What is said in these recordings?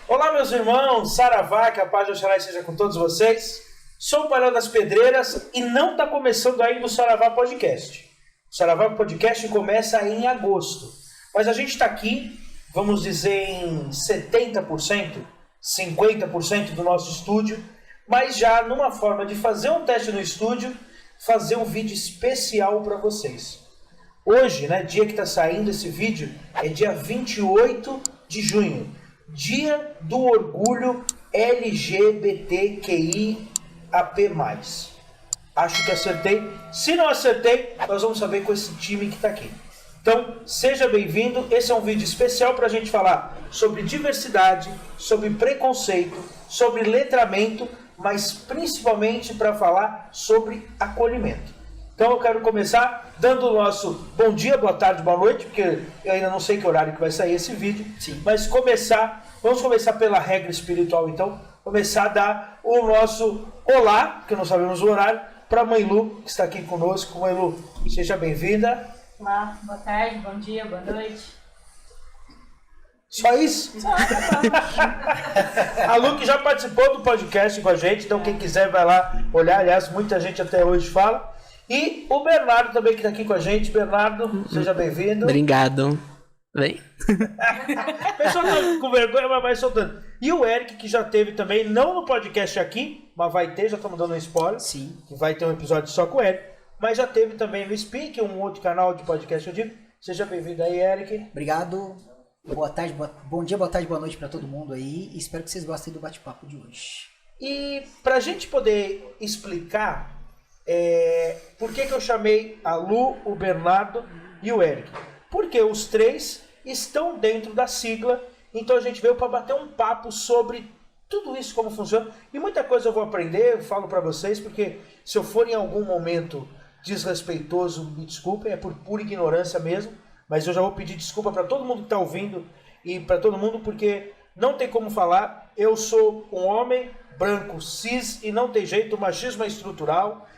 Olá, meus irmãos, saravá, que a paz de Oxalá seja com todos vocês. Sou o Palhão das Pedreiras e não está começando ainda o Saravá Podcast. O Saravá Podcast começa em agosto, mas a gente está aqui, vamos dizer, em 70%, 50% do nosso estúdio, mas já numa forma de fazer um teste no estúdio, fazer um vídeo especial para vocês. Hoje, né, dia que está saindo esse vídeo, é dia 28 de junho. Dia do Orgulho LGBTQIAP+. Acho que acertei. Se não acertei, nós vamos saber com esse time que está aqui. Então, seja bem-vindo. Esse é um vídeo especial para a gente falar sobre diversidade, sobre preconceito, sobre letramento, mas principalmente para falar sobre acolhimento. Então eu quero começar dando o nosso bom dia, boa tarde, boa noite, porque eu ainda não sei que horário que vai sair esse vídeo. Sim. Mas vamos começar pela regra espiritual então. Começar a dar o nosso olá, que não sabemos o horário, para a Mãe Lu, que está aqui conosco. Mãe Lu, seja bem-vinda. Olá, boa tarde, bom dia, boa noite. Só isso? Só. A Lu que já participou do podcast com a gente, então quem quiser vai lá olhar. Aliás, muita gente até hoje fala. E o Bernardo também que está aqui com a gente. Bernardo, seja bem-vindo. Obrigado. Vem. O pessoal tá com vergonha, mas vai soltando. E o Eric, que já teve também, não no podcast aqui, mas vai ter, já estamos dando um spoiler. Sim. Que vai ter um episódio só com o Eric. Mas já teve também no Speak, um outro canal de podcast que eu digo. Seja bem-vindo aí, Eric. Obrigado. Boa tarde, bom dia, boa tarde, boa noite para todo mundo aí. E espero que vocês gostem do bate-papo de hoje. E para a gente poder explicar por que eu chamei a Lu, o Bernardo e o Eric? Porque os três estão dentro da sigla, então a gente veio para bater um papo sobre tudo isso, como funciona. E muita coisa eu vou aprender, eu falo para vocês, porque se eu for em algum momento desrespeitoso, me desculpem, é por pura ignorância mesmo, mas eu já vou pedir desculpa para todo mundo que está ouvindo e para todo mundo, porque não tem como falar. Eu sou um homem branco, cis, e não tem jeito, o machismo é estrutural.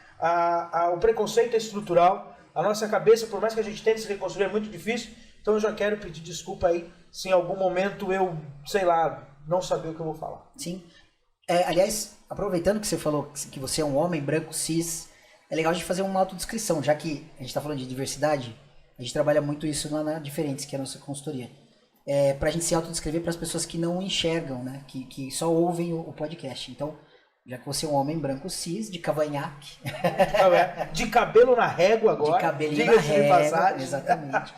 O preconceito é estrutural, a nossa cabeça, por mais que a gente tente se reconstruir, é muito difícil. Então eu já quero pedir desculpa aí se em algum momento eu, sei lá, não saber o que eu vou falar. Sim. Aliás, aproveitando que você falou que você é um homem branco, cis, é legal a gente fazer uma autodescrição, já que a gente está falando de diversidade, a gente trabalha muito isso lá na Diferentes, que é a nossa consultoria. Para a gente se autodescrever para as pessoas que não enxergam, né? Que só ouvem o podcast. Então, já que você é um homem branco cis, de cavanhaque. De cabelo na régua agora. De cabelinho na régua, exatamente.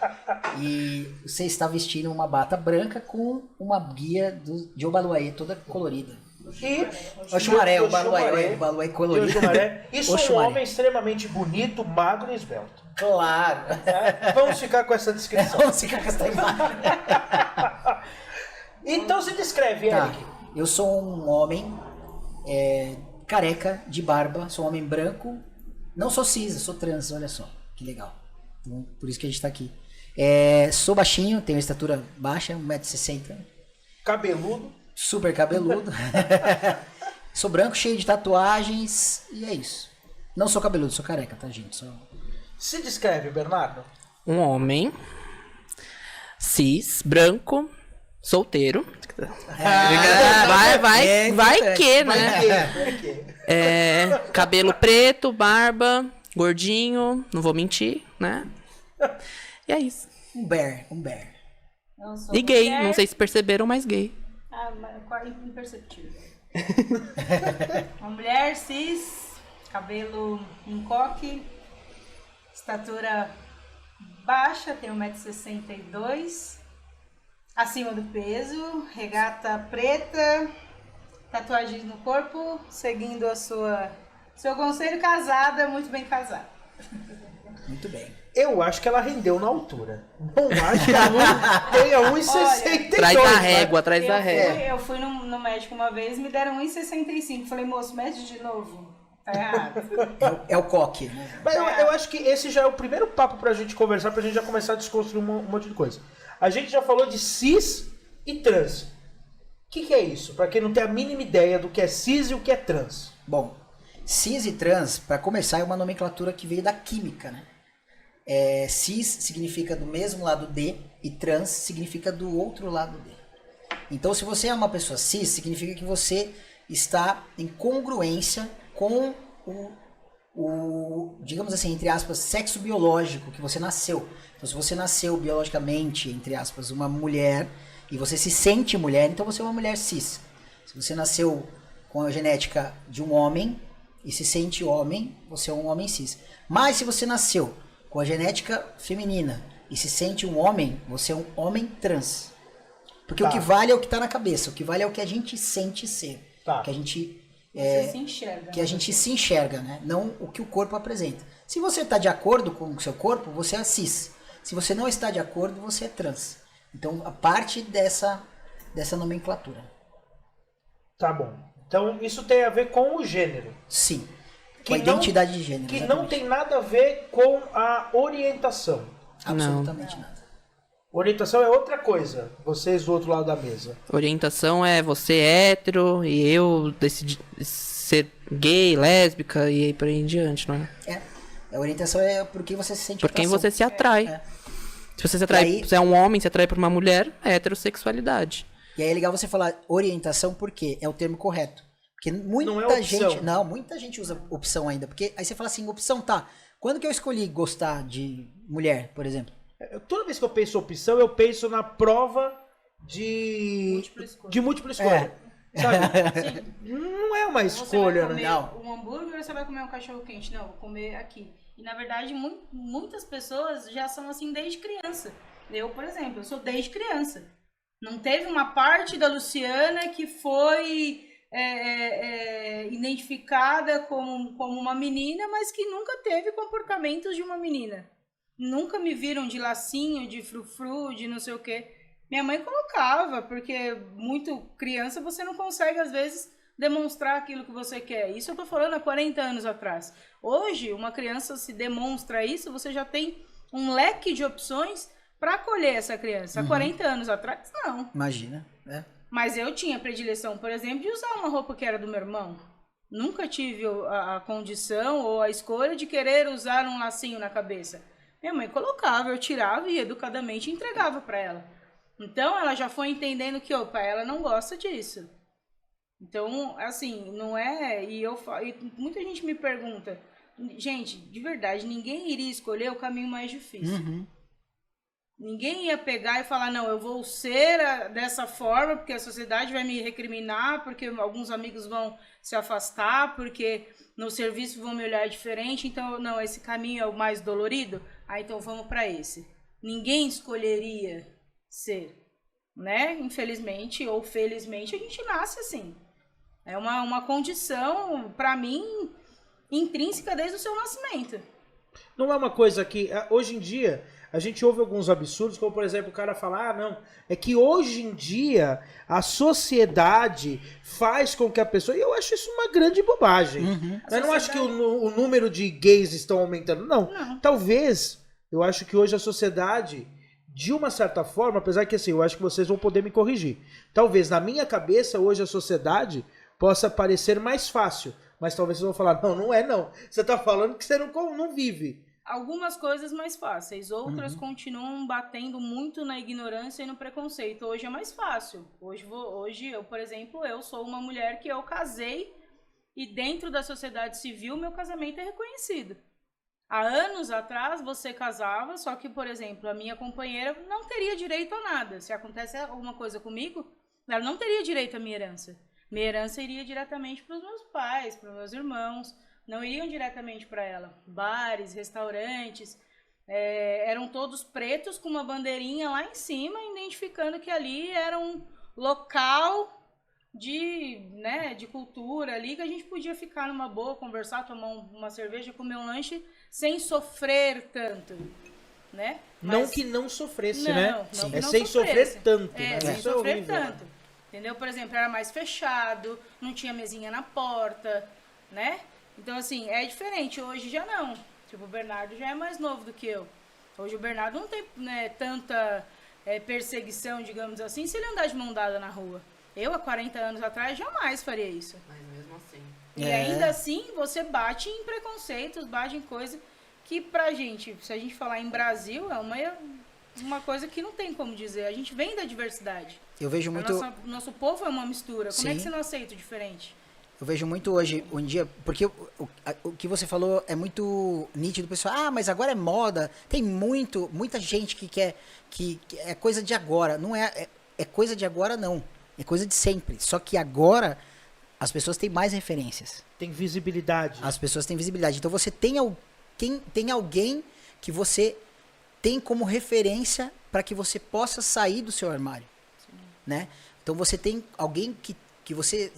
E você está vestindo uma bata branca com uma guia de Obaluayê toda colorida. E Oxumaré, o Obaluayê colorido. E sou um homem extremamente bonito, magro e esbelto. Claro. Vamos ficar com essa descrição. Vamos ficar com essa imagem. Então se descreve, Eric. Eu sou um homem careca, de barba, sou um homem branco, não sou cis, sou trans, olha só, que legal. Então, por isso que a gente tá aqui. Sou baixinho, tenho estatura baixa, 1,60 m. Cabeludo. Super cabeludo. Sou branco, cheio de tatuagens, e é isso. Não sou cabeludo, sou careca, tá, gente? Se descreve, Bernardo. Um homem cis, branco, solteiro. Vai que, né? Cabelo preto, barba, gordinho, não vou mentir, né? E é isso. Um bear. E gay, não sei se perceberam, mas gay. Mas imperceptível. Uma mulher cis, cabelo em coque, estatura baixa, tem 1,62 m, acima do peso, regata preta, tatuagens no corpo, seguindo seu conselho, casada, muito bem casada. Muito bem. Eu acho que ela rendeu na altura. Não acho que ela tenha 1,62. Traz a régua, traz a régua. Eu fui no médico uma vez, me deram 1,65. Falei, moço, mede de novo. Tá errado. É o coque, né? Mas eu acho que esse já é o primeiro papo pra gente conversar, pra gente já começar a desconstruir um monte de coisa. A gente já falou de cis e trans. O que é isso? Pra quem não tem a mínima ideia do que é cis e o que é trans. Bom, cis e trans, pra começar, é uma nomenclatura que veio da química, né? Cis significa do mesmo lado D e trans significa do outro lado D. Então, se você é uma pessoa cis, significa que você está em congruência com digamos assim, entre aspas, sexo biológico que você nasceu. Então, se você nasceu biologicamente, entre aspas, uma mulher, e você se sente mulher, então você é uma mulher cis. Se você nasceu com a genética de um homem e se sente homem, você é um homem cis. Mas se você nasceu com a genética feminina e se sente um homem, você é um homem trans. Porque o que vale é o que está na cabeça, o que vale é o que a gente sente ser. Que a gente Você se enxerga. que a gente se enxerga, né? Não o que o corpo apresenta. Se você está de acordo com o seu corpo, você é cis. Se você não está de acordo, você é trans. Então, a parte dessa nomenclatura. Tá bom. Então, isso tem a ver com o gênero. Sim. Que Com a identidade de gênero. Que não exatamente. tem nada a ver com a orientação. Absolutamente nada. Orientação é outra coisa. Vocês do outro lado da mesa. Orientação é você hétero e eu decidi ser gay, lésbica e aí por aí em diante, não é? A orientação é por quem você se sente Por quem atração. você se atrai. É. Se você se atrai, E aí- você é um homem, se atrai por uma mulher, é heterossexualidade. E aí é legal você falar orientação porque é o termo correto. Porque muita Não é opção. gente. Não, muita gente usa opção ainda. Porque aí você fala assim, opção tá. Quando que eu escolhi gostar de mulher, por exemplo? Toda vez que eu penso opção, eu penso na prova Múltipla escolha. de múltipla escolha. Sabe? Não é uma Você escolha, vai né? comer Não. um hambúrguer ou você vai comer um cachorro quente? Não, vou comer aqui. E na verdade, muitas pessoas já são assim desde criança. Eu, por exemplo, eu sou desde criança. Não teve uma parte da Luciana que foi identificada como uma menina, mas que nunca teve comportamentos de uma menina. Nunca me viram de lacinho, de frufru, de não sei o quê. Minha mãe colocava, porque muito criança você não consegue, às vezes, demonstrar aquilo que você quer. Isso eu tô falando há 40 anos atrás. Hoje, uma criança se demonstra isso, você já tem um leque de opções para acolher essa criança. Há 40 anos atrás, não. Imagina, né? Mas eu tinha predileção, por exemplo, de usar uma roupa que era do meu irmão. Nunca tive a condição ou a escolha de querer usar um lacinho na cabeça. Minha mãe colocava, eu tirava e educadamente entregava para ela. Então, ela já foi entendendo que, opa, ela não gosta disso. Então, assim, não é... E muita gente me pergunta, gente, de verdade, ninguém iria escolher o caminho mais difícil. Uhum. Ninguém ia pegar e falar, não, eu vou ser dessa forma, porque a sociedade vai me recriminar, porque alguns amigos vão se afastar, porque no serviço vão me olhar diferente, então, não, esse caminho é o mais dolorido, então vamos para esse. Ninguém escolheria ser, né? Infelizmente ou felizmente, a gente nasce assim. É uma condição, para mim, intrínseca desde o seu nascimento. Não é uma coisa que, hoje em dia, a gente ouve alguns absurdos, como por exemplo, o cara falar, não, é que hoje em dia a sociedade faz com que a pessoa... E eu acho isso uma grande bobagem. Eu não acho que o número de gays estão aumentando, não. Talvez, eu acho que hoje a sociedade, de uma certa forma, apesar que assim, eu acho que vocês vão poder me corrigir. Talvez, na minha cabeça, hoje a sociedade possa parecer mais fácil, mas talvez vocês vão falar, não é não. Você tá falando que você não vive. Algumas coisas mais fáceis, outras continuam batendo muito na ignorância e no preconceito. Hoje é mais fácil. Hoje eu, por exemplo, eu sou uma mulher que eu casei e dentro da sociedade civil meu casamento é reconhecido. Há anos atrás você casava, só que, por exemplo, a minha companheira não teria direito a nada. Se acontece alguma coisa comigo, ela não teria direito à minha herança. Minha herança iria diretamente para os meus pais, para os meus irmãos. Não iriam diretamente para ela. Bares, restaurantes, eram todos pretos com uma bandeirinha lá em cima, identificando que ali era um local de cultura ali, que a gente podia ficar numa boa, conversar, tomar uma cerveja, comer um lanche, sem sofrer tanto, né? Não que não sofresse, não, né? Não que É não sem sofresse. sofrer tanto. É, né? sem Isso é sofrer horrível, né? tanto. Entendeu? Por exemplo, era mais fechado, não tinha mesinha na porta, né? Então, assim, é diferente. Hoje já não. Tipo, o Bernardo já é mais novo do que eu. Hoje o Bernardo não tem, né, tanta perseguição, digamos assim, se ele andar de mão dada na rua. Eu, há 40 anos atrás, jamais faria isso. Mas mesmo assim. E ainda assim, você bate em preconceitos, bate em coisa que pra gente, se a gente falar em Brasil, é uma coisa que não tem como dizer. A gente vem da diversidade. Eu vejo muito... Nosso povo é uma mistura. Como é que Sim. você não aceita o diferente? Eu vejo muito hoje em dia, porque o que você falou é muito nítido, pessoal. Ah, mas agora é moda. Tem muita gente que quer, que é coisa de agora. Não é coisa de agora, não. É coisa de sempre. Só que agora as pessoas têm mais referências. Tem visibilidade. As pessoas têm visibilidade. Então você tem alguém que você tem como referência para que você possa sair do seu armário, né? Então você tem alguém que você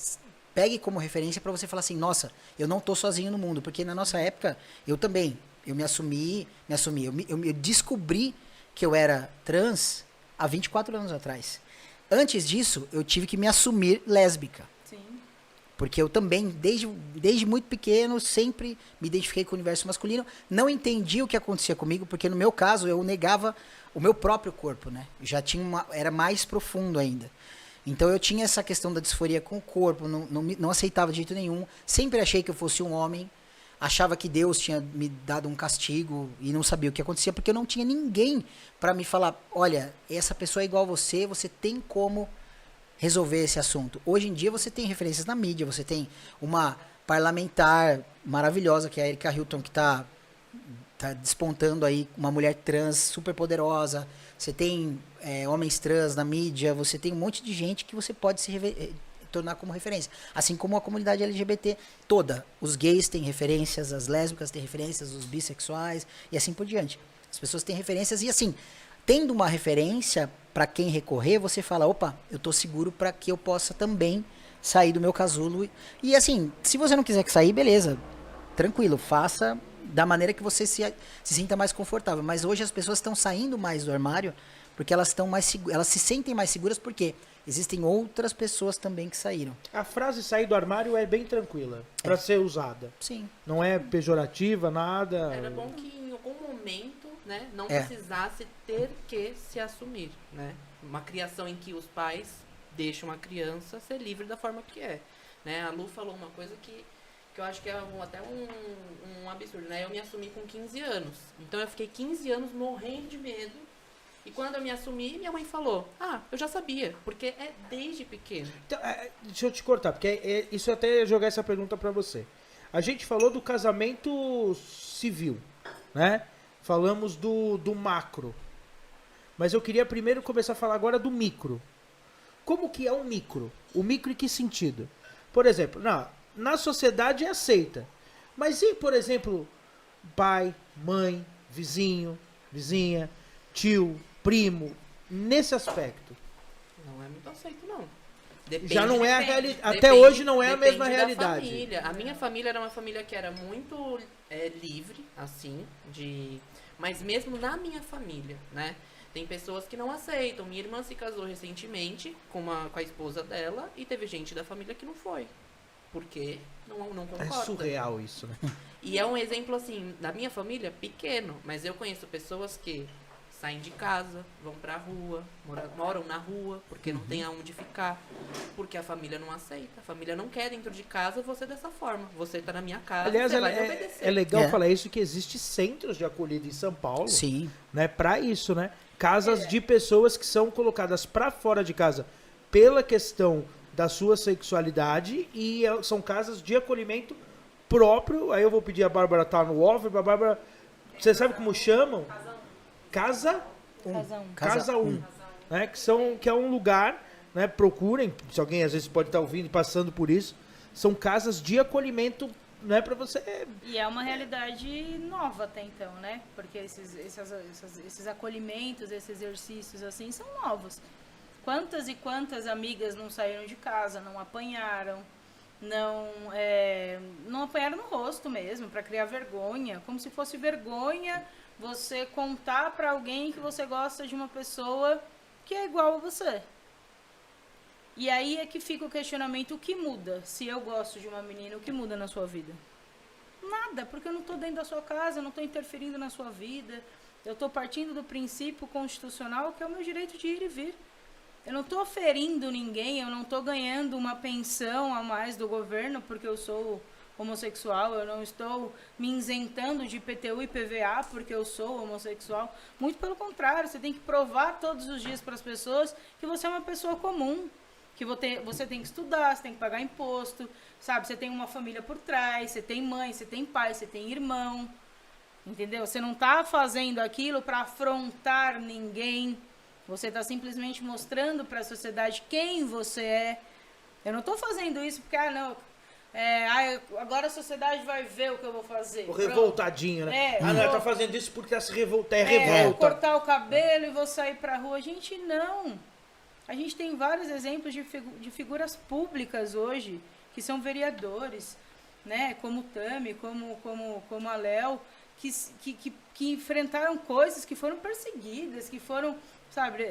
pegue como referência para você falar assim, nossa, eu não tô sozinho no mundo, porque na nossa época eu também, eu me assumi, eu descobri que eu era trans há 24 anos atrás. Antes disso, eu tive que me assumir lésbica. Sim. Porque eu também, desde muito pequeno, sempre me identifiquei com o universo masculino. Não entendi o que acontecia comigo, porque no meu caso, eu negava o meu próprio corpo, né? Já tinha era mais profundo ainda. Então eu tinha essa questão da disforia com o corpo, não aceitava de jeito nenhum. Sempre achei que eu fosse um homem. Achava que Deus tinha me dado um castigo e não sabia o que acontecia, porque eu não tinha ninguém para me falar, olha, essa pessoa é igual a você tem como resolver esse assunto. Hoje em dia você tem referências na mídia, você tem uma parlamentar maravilhosa, que é a Erika Hilton, que tá despontando aí, uma mulher trans super poderosa. Você tem homens trans na mídia, você tem um monte de gente que você pode se tornar como referência. Assim como a comunidade LGBT toda. Os gays têm referências, as lésbicas têm referências, os bissexuais e assim por diante. As pessoas têm referências e assim, tendo uma referência para quem recorrer, você fala, opa, eu tô seguro para que eu possa também sair do meu casulo. E assim, se você não quiser sair, beleza, tranquilo, faça da maneira que você se sinta mais confortável. Mas hoje as pessoas estão saindo mais do armário porque elas estão mais elas se sentem mais seguras porque existem outras pessoas também que saíram. A frase sair do armário é bem tranquila para ser usada. Sim. Não é pejorativa, nada. Era bom que em algum momento, né, não precisasse ter que se assumir, né? Uma criação em que os pais deixam a criança ser livre da forma que é, né? A Lu falou uma coisa que eu acho que é até um absurdo, né? Eu me assumi com 15 anos. Então eu fiquei 15 anos morrendo de medo. E quando eu me assumi, minha mãe falou, eu já sabia, porque é desde pequeno. Então, deixa eu te cortar, porque isso eu até ia jogar essa pergunta pra você. A gente falou do casamento civil, né? Falamos do macro. Mas eu queria primeiro começar a falar agora do micro. Como que é o micro? O micro em que sentido? Por exemplo, na sociedade é aceita. Mas e, por exemplo, pai, mãe, vizinho, vizinha, tio, primo, nesse aspecto? Não é muito aceito, não. Depende, já não é a realidade. Até depende, hoje não é a mesma realidade. Família. A minha família era uma família que era muito livre, assim, mas mesmo na minha família, né? Tem pessoas que não aceitam. Minha irmã se casou recentemente com a esposa dela e teve gente da família que não foi. Porque não concorda. É surreal isso, né? E é um exemplo, assim, da minha família, pequeno. Mas eu conheço pessoas que saem de casa, vão pra rua, moram na rua, porque não tem aonde ficar. Porque a família não aceita. A família não quer dentro de casa você dessa forma. Você tá na minha casa, Aliás, você vai me obedecer. é legal falar isso, que existe centros de acolhida em São Paulo. Sim. Né, pra isso, né? Casas de pessoas que são colocadas pra fora de casa pela questão da sua sexualidade e são casas de acolhimento próprio. Aí eu vou pedir a Bárbara tá no off, a Bárbara, você sabe como chamam? Casa 1, né? Que é um lugar, né? Procurem, se alguém às vezes pode estar ouvindo e passando por isso, são casas de acolhimento, né, para você. E é uma realidade nova até então, né? Porque esses acolhimentos, esses exercícios assim são novos. Quantas e quantas amigas não saíram de casa, não apanharam, não apanharam no rosto mesmo, para criar vergonha, como se fosse vergonha você contar para alguém que você gosta de uma pessoa que é igual a você. E aí é que fica o questionamento, o que muda? Se eu gosto de uma menina, o que muda na sua vida? Nada, porque eu não estou dentro da sua casa, eu não estou interferindo na sua vida, eu estou partindo do princípio constitucional que é o meu direito de ir e vir. Eu não estou ferindo ninguém, eu não estou ganhando uma pensão a mais do governo porque eu sou homossexual, eu não estou me isentando de IPTU e PVA porque eu sou homossexual. Muito pelo contrário, você tem que provar todos os dias para as pessoas que você é uma pessoa comum, que você tem que estudar, você tem que pagar imposto, sabe? Você tem uma família por trás, você tem mãe, você tem pai, você tem irmão, entendeu? Você não está fazendo aquilo para afrontar ninguém, você está simplesmente mostrando para a sociedade quem você é. Eu não estou fazendo isso porque, agora a sociedade vai ver o que eu vou fazer. O revoltadinho, né? Não, tá fazendo isso porque essa revolta é vou revolta. cortar o cabelo e vou sair pra rua. Gente, não. A gente tem vários exemplos de figuras públicas hoje, que são vereadores, né? Como o Tami, como a Léo, que enfrentaram coisas, que foram perseguidas, que foram, sabe,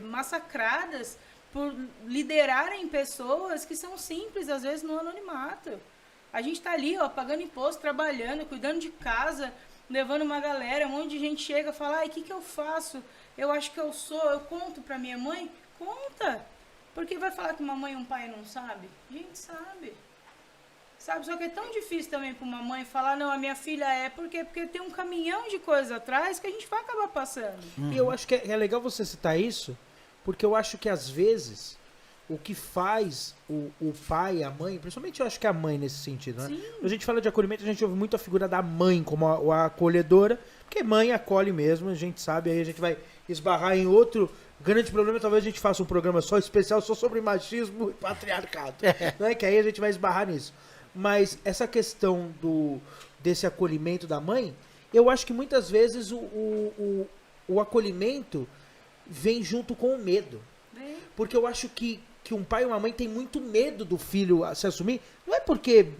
massacradas por liderarem pessoas que são simples, às vezes, no anonimato. A gente tá ali, ó, pagando imposto, trabalhando, cuidando de casa, levando uma galera, um monte de gente chega e fala, o que eu faço? Eu acho que eu conto pra minha mãe? Conta! Porque vai falar que uma mãe e um pai não sabe? Gente, sabe. Sabe, só que é tão difícil também pra uma mãe falar, não, a minha filha porque tem um caminhão de coisa atrás que a gente vai acabar passando. E eu acho que é legal você citar isso, porque eu acho que às vezes o que faz o pai, a mãe, principalmente eu acho que a mãe nesse sentido, né? Sim. Quando a gente fala de acolhimento, a gente ouve muito a figura da mãe como a acolhedora, porque mãe acolhe mesmo, a gente sabe, aí a gente vai esbarrar em outro grande problema, talvez a gente faça um programa só especial só sobre machismo e patriarcado, né? Que aí a gente vai esbarrar nisso. Mas essa questão desse acolhimento da mãe, eu acho que muitas vezes o acolhimento vem junto com o medo. Porque eu acho que um pai e uma mãe tem muito medo do filho se assumir. Não é porque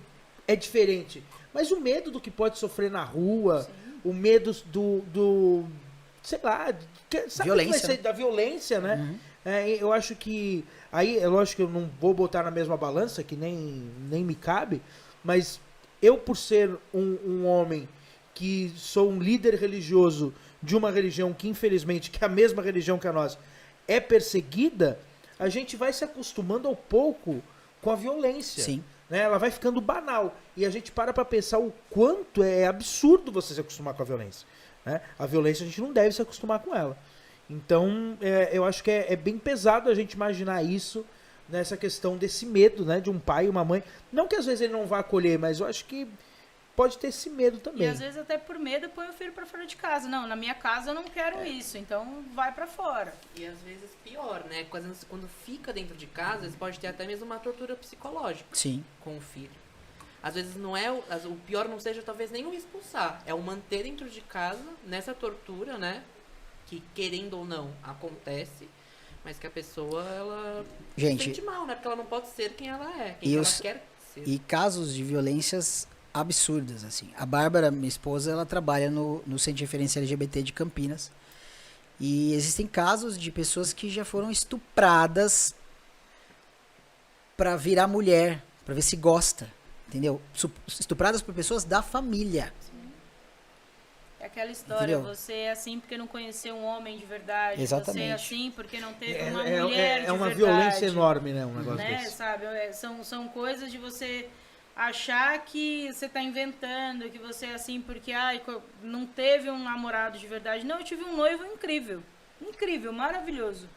é diferente, mas o medo do que pode sofrer na rua, sim, o medo sei lá, sabe violência, que vai ser, da violência, né? Uhum. Eu acho que, aí é lógico que eu não vou botar na mesma balança, que nem me cabe, mas eu, por ser um homem que sou um líder religioso de uma religião que, infelizmente, que é a mesma religião que a nossa, é perseguida, a gente vai se acostumando ao pouco com a violência. Sim. Né? Ela vai ficando banal. E a gente para pensar o quanto é absurdo você se acostumar com a violência. Né? A violência a gente não deve se acostumar com ela. Então, eu acho que é bem pesado a gente imaginar isso, nessa questão desse medo, né, de um pai e uma mãe. Não que às vezes ele não vá acolher, mas eu acho que pode ter esse medo também. E às vezes até por medo põe o filho pra fora de casa. Não, na minha casa eu não quero isso, então vai pra fora. E às vezes pior, né? Quando fica dentro de casa, você pode ter até mesmo uma tortura psicológica. Sim. Com o filho. Às vezes não é o pior não seja talvez nem o expulsar, é o manter dentro de casa nessa tortura, né? Que querendo ou não acontece, mas que a pessoa ela se sente mal, né? Porque ela não pode ser quem ela é, quem ela quer ser. E casos de violências absurdas, assim. A Bárbara, minha esposa, ela trabalha no Centro de Referência LGBT de Campinas. E existem casos de pessoas que já foram estupradas pra virar mulher, pra ver se gosta, entendeu? Estupradas por pessoas da família. É aquela história, entendeu? Você é assim porque não conheceu um homem de verdade. Exatamente. Você é assim porque não teve uma mulher de verdade. É uma violência enorme, né? Um negócio desse. Sabe? São coisas de você achar que você tá inventando, que você é assim porque não teve um namorado de verdade. Não, eu tive um noivo incrível. Incrível, maravilhoso.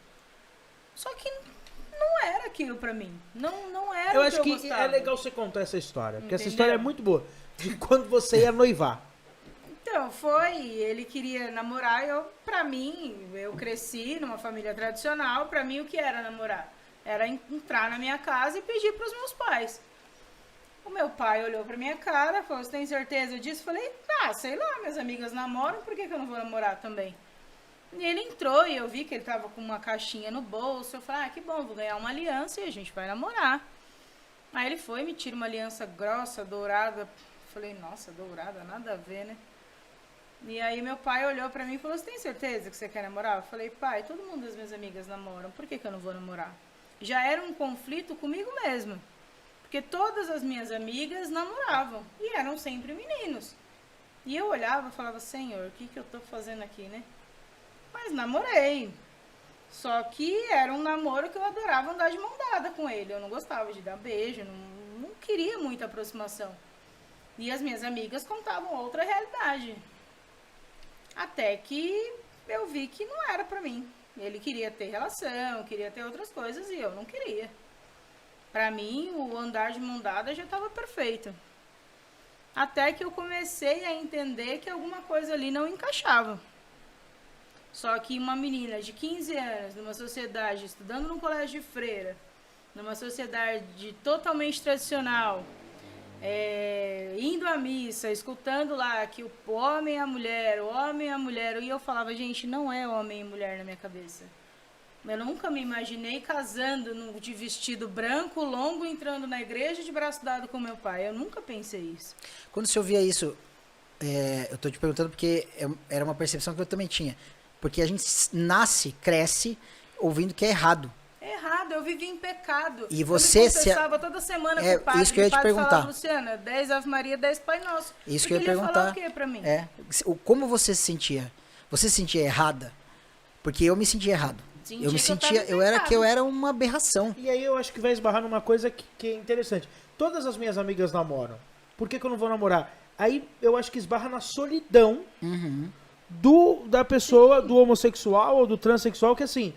Só que não era aquilo pra mim. Não era eu o acho que eu que gostava. é legal você contar essa história, porque Entendeu? essa história é muito boa. De quando você ia noivar. Então, ele queria namorar, pra mim, eu cresci numa família tradicional, pra mim o que era namorar? Era entrar na minha casa e pedir pros meus pais. O meu pai olhou pra minha cara, falou, você tem certeza disso? Falei, sei lá, minhas amigas namoram, por que eu não vou namorar também? E ele entrou e eu vi que ele tava com uma caixinha no bolso, eu falei, que bom, vou ganhar uma aliança e a gente vai namorar. Aí ele foi, me tira uma aliança grossa, dourada, falei, nossa, dourada, nada a ver, né? E aí meu pai olhou pra mim e falou, você tem certeza que você quer namorar? Eu falei, pai, todo mundo das minhas amigas namoram, por que eu não vou namorar? Já era um conflito comigo mesmo, porque todas as minhas amigas namoravam, e eram sempre meninos. E eu olhava e falava, Senhor, o que eu tô fazendo aqui, né? Mas namorei, só que era um namoro que eu adorava andar de mão dada com ele, eu não gostava de dar beijo, não queria muita aproximação. E as minhas amigas contavam outra realidade. Até que eu vi que não era pra mim. Ele queria ter relação, queria ter outras coisas e eu não queria. Pra mim, o andar de mão dada já estava perfeito. Até que eu comecei a entender que alguma coisa ali não encaixava. Só que uma menina de 15 anos, numa sociedade, estudando num colégio de freira, numa sociedade totalmente tradicional, indo à missa, escutando lá que o homem é a mulher, o homem é a mulher, e eu falava, gente, não é homem e mulher na minha cabeça. Eu nunca me imaginei casando de vestido branco, longo, entrando na igreja de braço dado com meu pai. Eu nunca pensei isso. Quando você ouvia isso, eu tô te perguntando porque era uma percepção que eu também tinha. Porque a gente nasce, cresce, ouvindo que é errado. É errado, eu vivi em pecado. E você eu me confessava toda semana com o padre. Isso que eu ia te perguntar. Falava, Luciana, 10 Ave Maria, 10 Pai Nosso. Isso que eu ia perguntar. Ele ia falar o quê pra mim? Como você se sentia? Você se sentia errada? Porque eu me sentia errado. Eu me sentia, eu era uma aberração. E aí eu acho que vai esbarrar numa coisa que é interessante. Todas as minhas amigas namoram. Por que eu não vou namorar? Aí eu acho que esbarra na solidão da pessoa, do homossexual ou do transexual, que assim,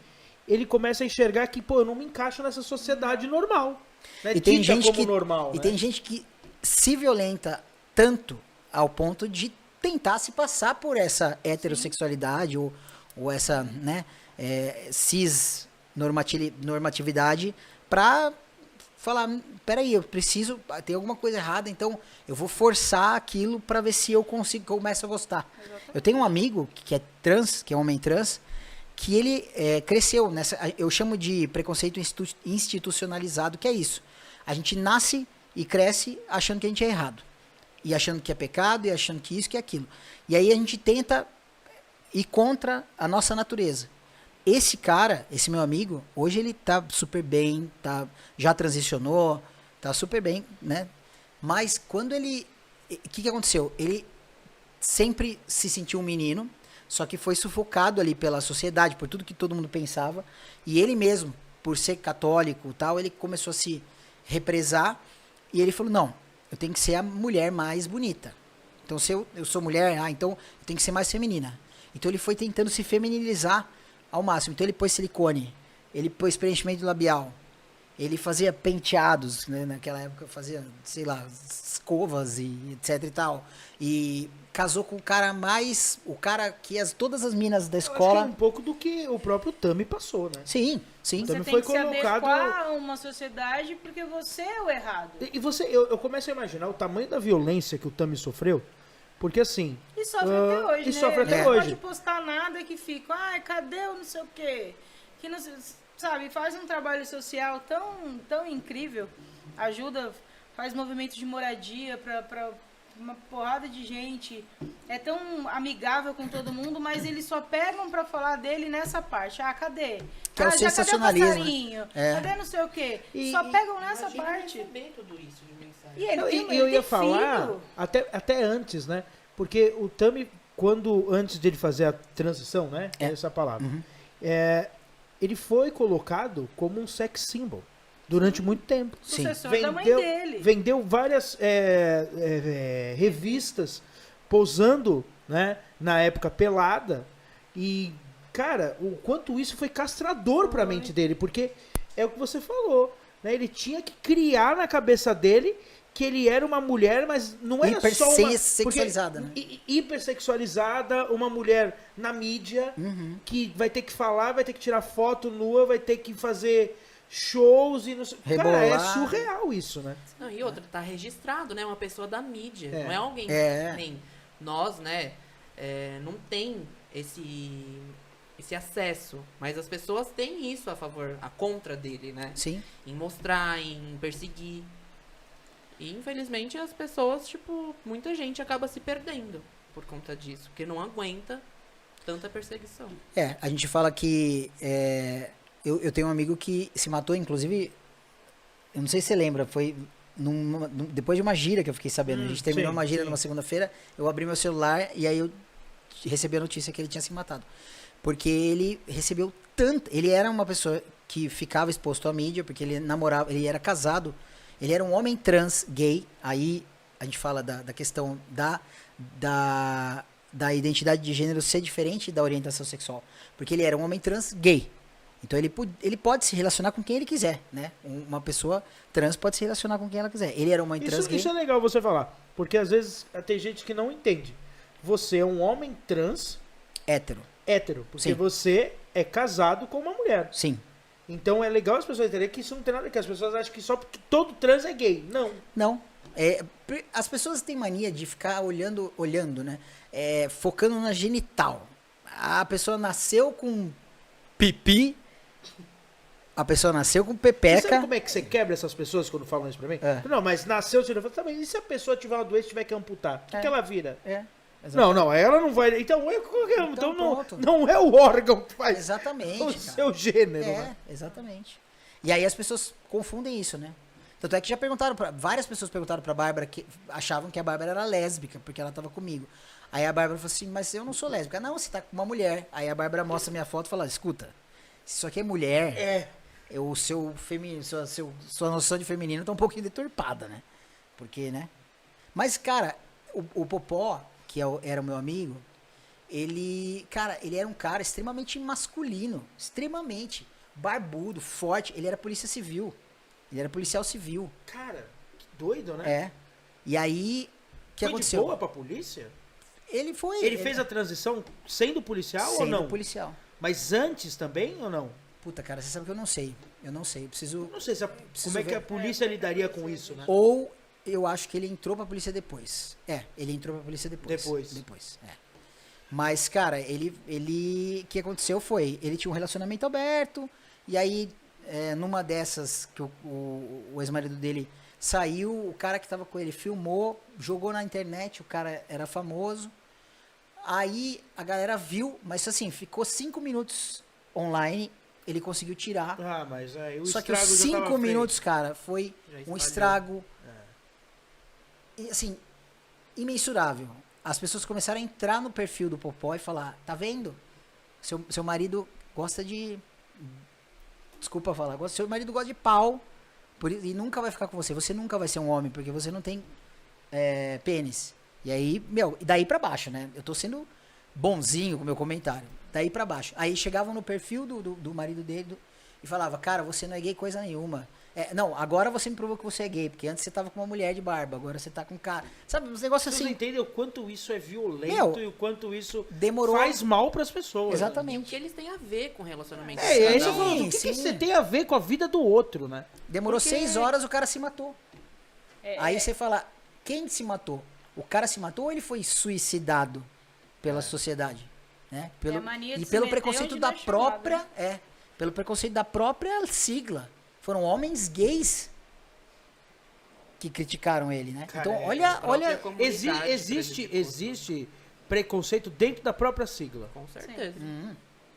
ele começa a enxergar que, pô, eu não me encaixo nessa sociedade normal. Né? E tem gente como normal, e né? tem gente que se violenta tanto ao ponto de tentar se passar por essa heterossexualidade ou essa, né, cis normatividade pra falar, peraí, eu preciso, tem alguma coisa errada, então eu vou forçar aquilo pra ver se eu começo a gostar. Exatamente. Eu tenho um amigo que é trans, que é homem trans, que ele cresceu nessa, eu chamo de preconceito institucionalizado, que é isso. A gente nasce e cresce achando que a gente é errado. E achando que é pecado, e achando que isso, que é aquilo. E aí a gente tenta ir contra a nossa natureza. Esse cara, esse meu amigo, hoje ele tá super bem, já transicionou, tá super bem, né? Mas quando ele... O que aconteceu? Ele sempre se sentiu um menino, só que foi sufocado ali pela sociedade, por tudo que todo mundo pensava. E ele mesmo, por ser católico e tal, ele começou a se represar. E ele falou, não, eu tenho que ser a mulher mais bonita. Então, se eu sou mulher, então eu tenho que ser mais feminina. Então, ele foi tentando se feminilizar ao máximo. Então, ele pôs silicone, ele pôs preenchimento labial, ele fazia penteados, né? Naquela época fazia, sei lá, escovas e etc e tal. E casou com o cara que todas as minas da escola... Acho que é um pouco do que o próprio Tami passou, né? Sim, sim. Você Tami tem foi que colocado... se adequar a uma sociedade porque você é o errado. E eu começo a imaginar o tamanho da violência que o Tami sofreu, porque assim... E sofre até hoje, e né? sofre até não hoje. pode postar nada que fica, cadê o não sei o quê? Que não, sabe, faz um trabalho social tão incrível, ajuda, faz movimento de moradia para uma porrada de gente, é tão amigável com todo mundo, mas eles só pegam pra falar dele nessa parte. Cadê? Que é o sensacionalismo. sensacionalismo, Cadê o passarinho? Cadê não sei o quê? Só pegam nessa parte. Tudo isso de mensagem. E ele eu ia tem falar, filho. até antes, né? Porque o Tami, antes de ele fazer a transição, né? Essa palavra. Ele foi colocado como um sex symbol durante muito tempo. Sim. Sucessor da mãe dele. Vendeu várias revistas posando, né, na época pelada. E, cara, o quanto isso foi castrador pra mente dele. Porque é o que você falou, né? Ele tinha que criar na cabeça dele que ele era uma mulher, mas não era só uma... Hipersexualizada, né? Hipersexualizada, uma mulher na mídia, que vai ter que falar, vai ter que tirar foto nua, vai ter que fazer shows e não sei... Cara, é surreal isso, né? Não, e outra, tá registrado, né? Uma pessoa da mídia, não é alguém nem nós, né? Não tem esse acesso, mas as pessoas têm isso a favor, a contra dele, né? Sim. Em mostrar, em perseguir. E infelizmente as pessoas, muita gente acaba se perdendo por conta disso, porque não aguenta tanta perseguição. A gente fala que eu tenho um amigo que se matou, inclusive, eu não sei se você lembra, foi depois de uma gira que eu fiquei sabendo. A gente terminou uma gira numa segunda-feira, eu abri meu celular e aí eu recebi a notícia que ele tinha se matado. Porque ele recebeu tanto... Ele era uma pessoa que ficava exposto à mídia, porque ele namorava, ele era casado Ele era um homem trans gay, aí a gente fala da questão da identidade de gênero ser diferente da orientação sexual. Porque ele era um homem trans gay. Então ele pode se relacionar com quem ele quiser, né? Uma pessoa trans pode se relacionar com quem ela quiser. Ele era um homem trans gay. Isso é legal você falar, porque às vezes tem gente que não entende. Você é um homem trans Hétero. porque Sim. você é casado com uma mulher. Sim. Então é legal as pessoas entenderem que isso não tem nada a ver. As pessoas acham que só porque todo trans é gay. Não. Não. As pessoas têm mania de ficar olhando, né? Focando na genital. A pessoa nasceu com pipi. A pessoa nasceu com E pepeca. sabe como é que você quebra essas pessoas quando falam isso pra mim? É. Não, mas nasceu, você fala, tá, mas e se a pessoa tiver uma doença e tiver que amputar? O que ela vira? Exatamente. Não, ela não vai. Então pronto. não é o órgão que faz Exatamente. o cara. seu gênero. Né? Exatamente. E aí as pessoas confundem isso, né? Tanto é que já perguntaram várias pessoas perguntaram pra Bárbara que achavam que a Bárbara era lésbica, porque ela tava comigo. Aí a Bárbara falou assim, mas eu não sou lésbica. Não, você tá com uma mulher. Aí a Bárbara mostra minha foto e fala, escuta, se isso aqui é mulher, o seu feminino, sua noção de feminino tá um pouquinho deturpada, né? Porque, né? Mas, cara, o Popó, que era o meu amigo, ele era um cara extremamente masculino, extremamente barbudo, forte. Ele era polícia civil. Ele era policial civil. Cara, que doido, né? É. E aí, o que Foi aconteceu? de boa pra polícia? Ele Fez a transição sendo policial ou sendo não? policial. Mas antes também ou não? Puta, cara, você sabe que eu não sei. Eu não sei. Preciso. Não sei como é que a polícia lidaria com isso, né? Ou eu acho que ele entrou pra polícia depois. Ele entrou pra polícia depois. Depois. Mas, cara, o que aconteceu foi, ele tinha um relacionamento aberto, e aí, numa dessas, que o ex-marido dele saiu, o cara que tava com ele filmou, jogou na internet, o cara era famoso. Aí a galera viu, mas assim, ficou 5 minutos online, ele conseguiu tirar. Ah, mas aí o Só que estrago os já tava 5 feito. minutos, cara, foi Já um espalhou. estrago. E, assim, imensurável. As pessoas começaram a entrar no perfil do Popó e falar, tá vendo? Seu marido gosta de... Desculpa falar. Seu marido gosta de pau e nunca vai ficar com você. Você nunca vai ser um homem, porque você não tem pênis. E aí, daí pra baixo, né? Eu tô sendo bonzinho com o meu comentário. Daí pra baixo. Aí chegavam no perfil do marido dele e falava, cara, você não é gay coisa nenhuma. Não, agora você me provou que você é gay, porque antes você tava com uma mulher de barba, agora você tá com um cara. Sabe, uns negócios Vocês não assim. entendem o quanto isso é violento e o quanto isso demorou. faz mal pras pessoas. E o Exatamente. que eles têm a ver com relacionamento? Aí você Sim, fala, o que sim. você tem a ver com a vida do outro, né? Demorou Porque- 6 horas, o cara se matou. Aí você fala, quem se matou? O cara se matou ou ele foi suicidado pela sociedade? Né? a mania de E se pelo meter preconceito onde da dá chamada. própria. Pelo preconceito da própria sigla. Foram homens gays que criticaram ele, né? Cara, Então, A própria olha. comunidade Existe preconceito dentro da própria sigla. Com certeza.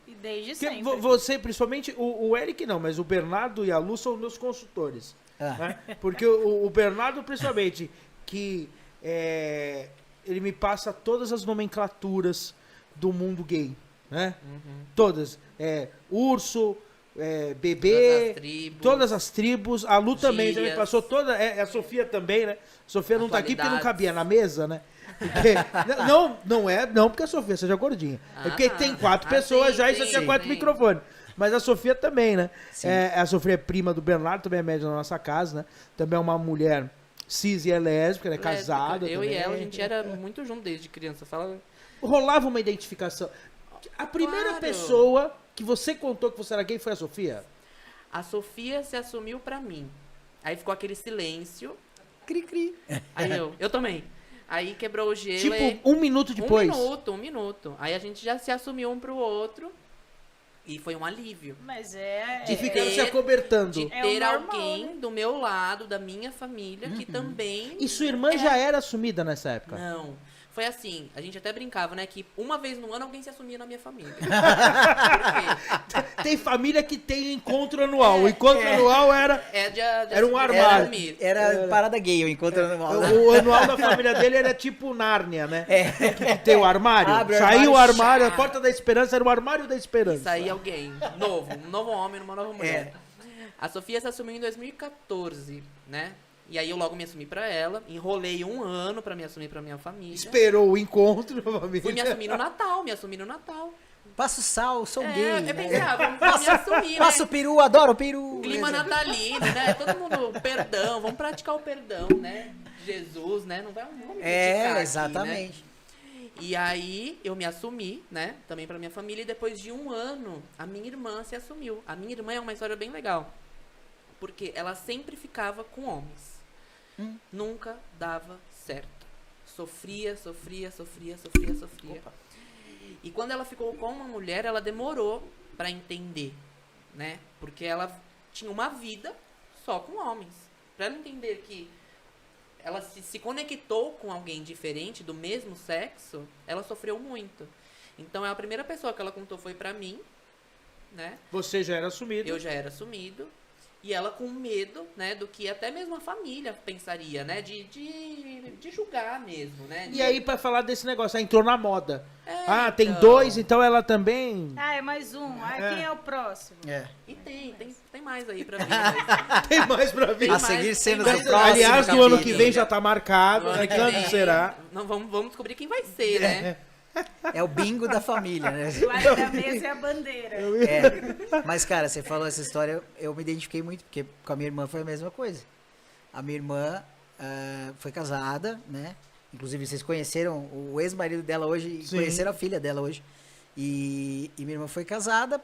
E desde Porque sempre. você, principalmente, o Eric não, mas o Bernardo e a Lu são meus consultores. Ah. Né? Porque o Bernardo, principalmente, que ele me passa todas as nomenclaturas do mundo gay. Né? Todas. Urso, bebê, todas as tribos. A Lu também já me Gírias. passou toda. A Sofia também, né? A Sofia não tá aqui porque não Atualidades. cabia na mesa, né? Porque, não porque a Sofia seja gordinha. É porque tem 4 pessoas sim, já e só sim, tinha 4 sim. microfones. Mas a Sofia também, né? Sim. A Sofia é prima do Bernardo, também é médica na nossa casa, né? Também é uma mulher cis e é lésbica, né? Casada. Eu também. e ela, a gente era muito junto desde criança. Fala, Rolava uma identificação. A primeira Claro. pessoa que você contou que você era gay foi a Sofia? a Sofia se assumiu pra mim. Aí ficou aquele silêncio. Cri-cri. Aí eu também. Aí quebrou o gelo. Tipo, e... 1 minuto depois. Um minuto. Aí a gente já se assumiu um pro outro. E foi um alívio. Mas E ficaram ter- se acobertando. De É o ter normal, alguém do meu lado, da minha família, que também... E sua irmã já era assumida nessa época? Não. Foi assim, a gente até brincava, né? Que uma vez no ano alguém se assumia na minha família. Por quê? Tem família que tem encontro anual. O encontro anual era... Era um armário. assumir. Era parada gay, o encontro anual. né? O anual da família dele era tipo Nárnia, né? Que tem o armário. Abre o Saiu o armário, armário, a porta da esperança era o armário da esperança. Sair alguém novo, um novo homem, uma nova mulher. A Sofia se assumiu em 2014, né? E aí eu logo me assumi pra ela, enrolei 1 ano pra me assumir pra minha família. Esperou o encontro com a família. Fui me assumir no Natal, Passo sal, sou gay. Eu né? pensei, vamos me assumir, né? Passo peru, adoro peru. Clima natalino, né? Todo mundo, perdão, vamos praticar o perdão, né? Jesus, né? Não vamos criticar aqui, exatamente. né? E aí eu me assumi, né? Também pra minha família. E depois de 1 ano, a minha irmã se assumiu. A minha irmã é uma história bem legal. Porque ela sempre ficava com homens. Nunca dava certo. Sofria. Opa. E quando ela ficou com uma mulher, ela demorou pra entender, né? Porque ela tinha uma vida só com homens. Pra ela entender que ela se conectou com alguém diferente, do mesmo sexo, ela sofreu muito. Então, a primeira pessoa que ela contou foi pra mim, né? Você já era assumido. Eu já era assumido. E ela com medo, né, do que até mesmo a família pensaria, né? De julgar mesmo, né? E aí, pra falar desse negócio, aí entrou na moda. Tem então. 2, então ela também... É mais um. Quem é o próximo? E tem mais aí pra mim. Mas... Tem mais pra vir. Tem A mais, seguir tem cenas mais. do próximo Aliás, no capítulo. ano que vem já tá marcado. No ano Né? que Quando vem, será? Não, vamos descobrir quem vai ser, né? É o bingo da família, né? O da mesa é a bandeira. Mas, cara, você falou essa história, eu me identifiquei muito, porque com a minha irmã foi a mesma coisa. A minha irmã foi casada, né? Inclusive, vocês conheceram o ex-marido dela hoje e Sim. conheceram a filha dela hoje. E minha irmã foi casada.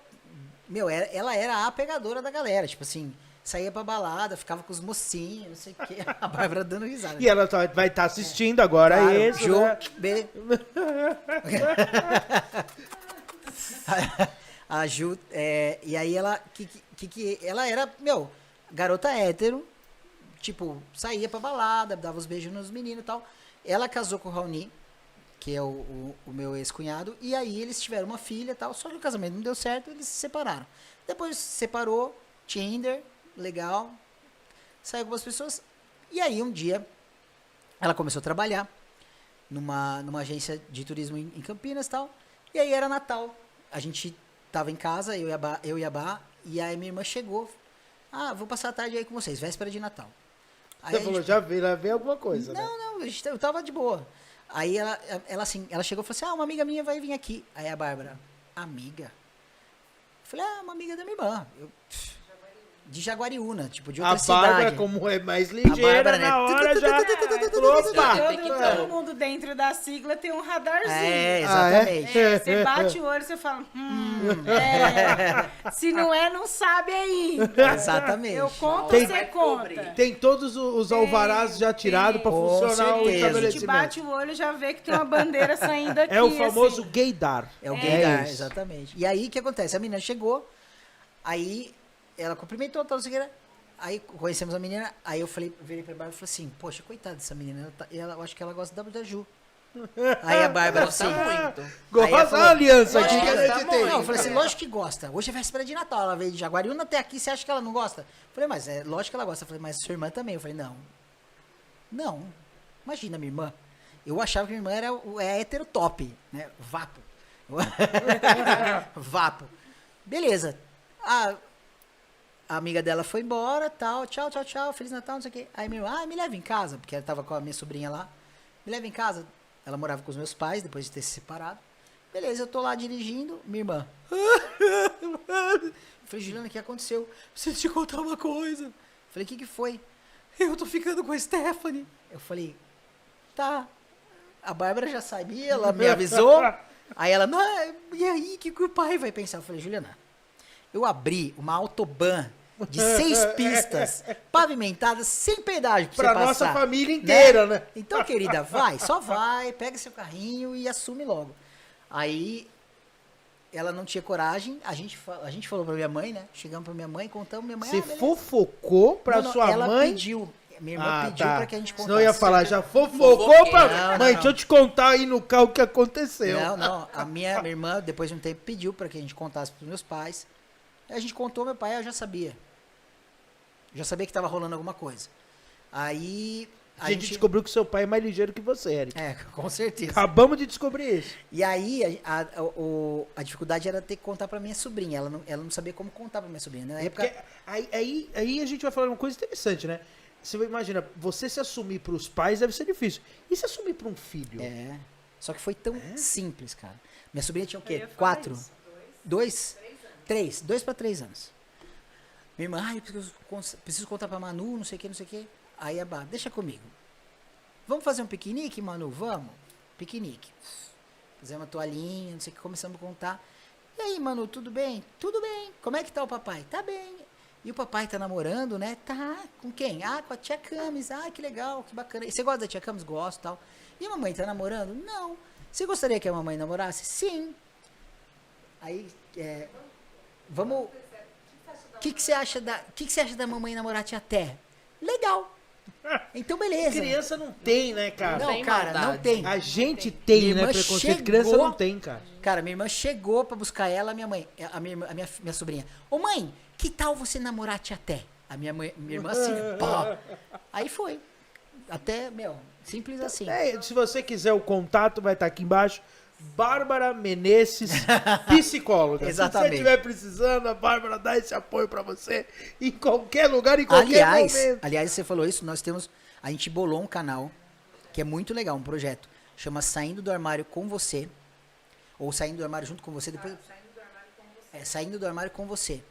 Meu, ela era a pegadora da galera. Tipo assim, saía pra balada, ficava com os mocinhos, não sei o quê. A Bárbara dando risada. E ela vai estar assistindo agora Claro, isso, Jô, né? A Ju, e aí ela, ela era, meu, garota hétero, tipo, saía pra balada, dava os beijos nos meninos e tal. Ela casou com o Raoni, que é o meu ex-cunhado, e aí eles tiveram uma filha e tal, só que o casamento não deu certo, eles se separaram. Depois se separou, Tinder, legal, saiu com algumas pessoas, e aí um dia ela começou a trabalhar numa agência de turismo em Campinas e tal, e aí era Natal, a gente tava em casa, eu e a Bá, e aí minha irmã chegou, vou passar a tarde aí com vocês, véspera de Natal. Aí Você a falou, gente- já vê alguma coisa, né? não, eu tava de boa. Aí ela chegou e falou assim, uma amiga minha vai vir aqui. Aí a Bárbara, amiga? Eu falei, uma amiga da minha irmã. De Jaguariúna, tipo, de outra A Bárbara, cidade. como é mais A ligeira, Bárbara, né? na hora já... Opa! Todo mundo dentro da sigla tem um radarzinho. Exatamente. Você bate o olho e você fala, se não é, não sabe ainda. Exatamente. Eu conto, Tem- você conta. Tem todos os alvarás já tirados pra Com funcionar o certeza. A gente estabelecimento. bate o olho e já vê que tem uma bandeira saindo aqui. É o famoso assim. gaydar. É o gaydar, isso. exatamente. E aí, o que acontece? A menina chegou, aí ela cumprimentou, tal, não sei o que, né? Aí conhecemos a menina, aí eu virei pra Bárbara e falei assim, poxa, coitada dessa menina, eu acho que ela gosta da Ju. Aí a Bárbara Gosta assim, muito. Aí ela Gosta falou, da aliança aqui que a Gosta gente tem. muito. não, eu falei assim, lógico que gosta. Hoje é véspera de Natal, ela veio de Jaguariúna até aqui, você acha que ela não gosta? Eu falei, mas é lógico que ela gosta. Eu falei, mas sua irmã também. Eu falei, não. Imagina, minha irmã. Eu achava que minha irmã era hétero top, né? Vapo. Vapo. Beleza. A amiga dela foi embora, tal, tchau, Feliz Natal, não sei o quê. Aí minha irmã, me leva em casa, porque ela tava com a minha sobrinha lá. Me leva em casa. Ela morava com os meus pais, depois de ter se separado. Beleza, eu tô lá dirigindo, minha irmã. Eu falei, Juliana, o que aconteceu? Preciso te contar uma coisa. Eu falei, o que foi? Eu tô ficando com a Stephanie. Eu falei, tá. A Bárbara já sabia, ela me avisou. Aí ela, não, e aí, o que o pai vai pensar? Eu falei, Juliana, eu abri uma autobahn de 6 pistas, pavimentadas, sem pedágio pra Pra você nossa passar, família inteira, né? Então, querida, vai, só vai, pega seu carrinho e assume logo. Aí, ela não tinha coragem, a gente falou pra minha mãe, né? Chegamos pra minha mãe, contamos, minha mãe, Você beleza. fofocou pra Não, sua ela mãe? pediu, minha irmã pediu pra que a gente contasse. Senão eu ia falar, já fofocou Fofoquei. pra... Não, Mãe, não. deixa eu te contar aí no carro o que aconteceu. Não, a minha irmã, depois de um tempo, pediu pra que a gente contasse pros meus pais. Aí a gente contou, meu pai, eu já sabia. Já sabia que tava rolando alguma coisa. Aí... A gente descobriu que seu pai é mais ligeiro que você, Eric. Com certeza. Acabamos de descobrir isso. E aí, a dificuldade era ter que contar pra minha sobrinha. Ela não sabia como contar pra minha sobrinha. Na época, Porque aí a gente vai falar uma coisa interessante, né? você imagina, você se assumir pros pais deve ser difícil. E se assumir pra um filho? É. Só que foi tão simples, cara. Minha sobrinha tinha o Eu quê? ia falar 4? isso. 2? 3. 2 para 3 anos. Minha irmã, ai, preciso contar pra Manu, não sei o que, não sei o que. Aí a Bá, deixa comigo. Vamos fazer um piquenique, Manu? Vamos? Piquenique. Fizemos uma toalhinha, não sei o que, começamos a contar. E aí, Manu, tudo bem? Tudo bem. Como é que tá o papai? Tá bem. E o papai tá namorando, né? Tá. Com quem? Ah, com a tia Camis. Ah, que legal, que bacana. E você gosta da tia Camis? Gosto e tal. E a mamãe tá namorando? Não. Você gostaria que a mamãe namorasse? Sim. Aí, vamos... O que você acha da mamãe namorar a tia Té? Legal. Então, beleza. Criança não tem, né, cara? Não, tem cara, não maldade. tem. A gente tem, Minha né, irmã preconceito. chegou- Criança não tem, cara. Cara, minha irmã chegou pra buscar ela, minha mãe, minha sobrinha. Ô mãe, que tal você namorar a tia Té? A minha irmã assim, pá. Aí foi. Até, simples assim. Se você quiser o contato, vai estar aqui embaixo. Bárbara Menezes, psicóloga. Exatamente. Se você estiver precisando, a Bárbara dá esse apoio pra você em qualquer lugar, em qualquer momento. Aliás, você falou isso, a gente bolou um canal que é muito legal, um projeto. Chama Saindo do Armário com Você. Ou Saindo do Armário junto com você. Depois, Saindo do Armário com Você.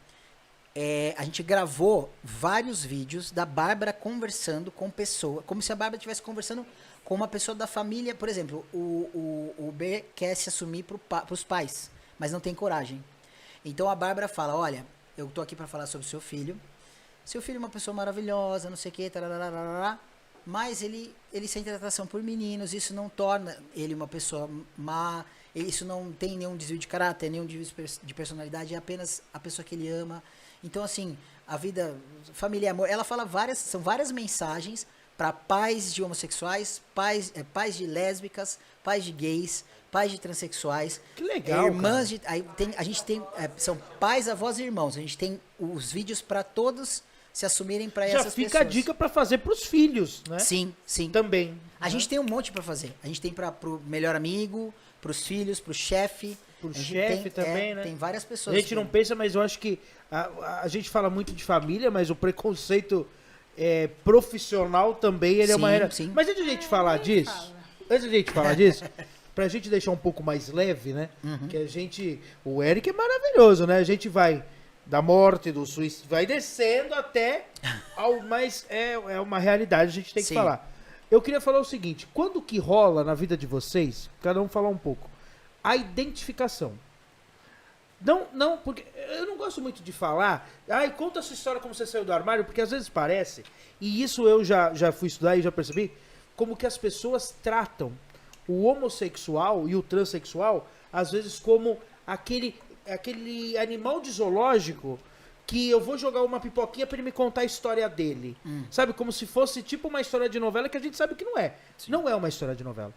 A gente gravou vários vídeos da Bárbara conversando com pessoa, como se a Bárbara estivesse conversando com uma pessoa da família. Por exemplo, o B quer se assumir pros pais, mas não tem coragem. Então a Bárbara fala, olha, eu tô aqui para falar sobre o seu filho. Seu filho é uma pessoa maravilhosa, não sei o que, mas ele sente atração por meninos, isso não torna ele uma pessoa má, isso não tem nenhum desvio de caráter, nenhum desvio de personalidade, é apenas a pessoa que ele ama. Então, assim, a vida, família e amor, ela fala são várias mensagens para pais de homossexuais, pais de lésbicas, pais de gays, pais de transexuais. Que legal, irmãs de, aí a gente tem, são pais, avós e irmãos. A gente tem os vídeos para todos se assumirem para essas pessoas. Já fica a dica pra fazer pros filhos, né? Sim, sim. Também. A gente tem um monte para fazer. A gente tem pro melhor amigo, pros filhos, pro chefe. Pro A gente chefe também, né? Tem várias pessoas. A gente não pensa, mas eu acho que a gente fala muito de família, mas o preconceito profissional também, ele é uma... Sim. Mas antes de a gente falar disso, pra gente deixar um pouco mais leve, né? Que o Eric é maravilhoso, né? A gente vai da morte, do suicídio, vai descendo até mas é uma realidade, a gente tem que Sim. falar. Eu queria falar o seguinte, quando que rola na vida de vocês, cada um falar um pouco, a identificação. Não, porque eu não gosto muito de falar, conta a sua história como você saiu do armário, porque às vezes parece, e isso eu já fui estudar e já percebi, como que as pessoas tratam o homossexual e o transexual, às vezes como aquele animal de zoológico que eu vou jogar uma pipoquinha pra ele me contar a história dele. Sabe? Como se fosse tipo uma história de novela que a gente sabe que não é. Sim. Não é uma história de novela.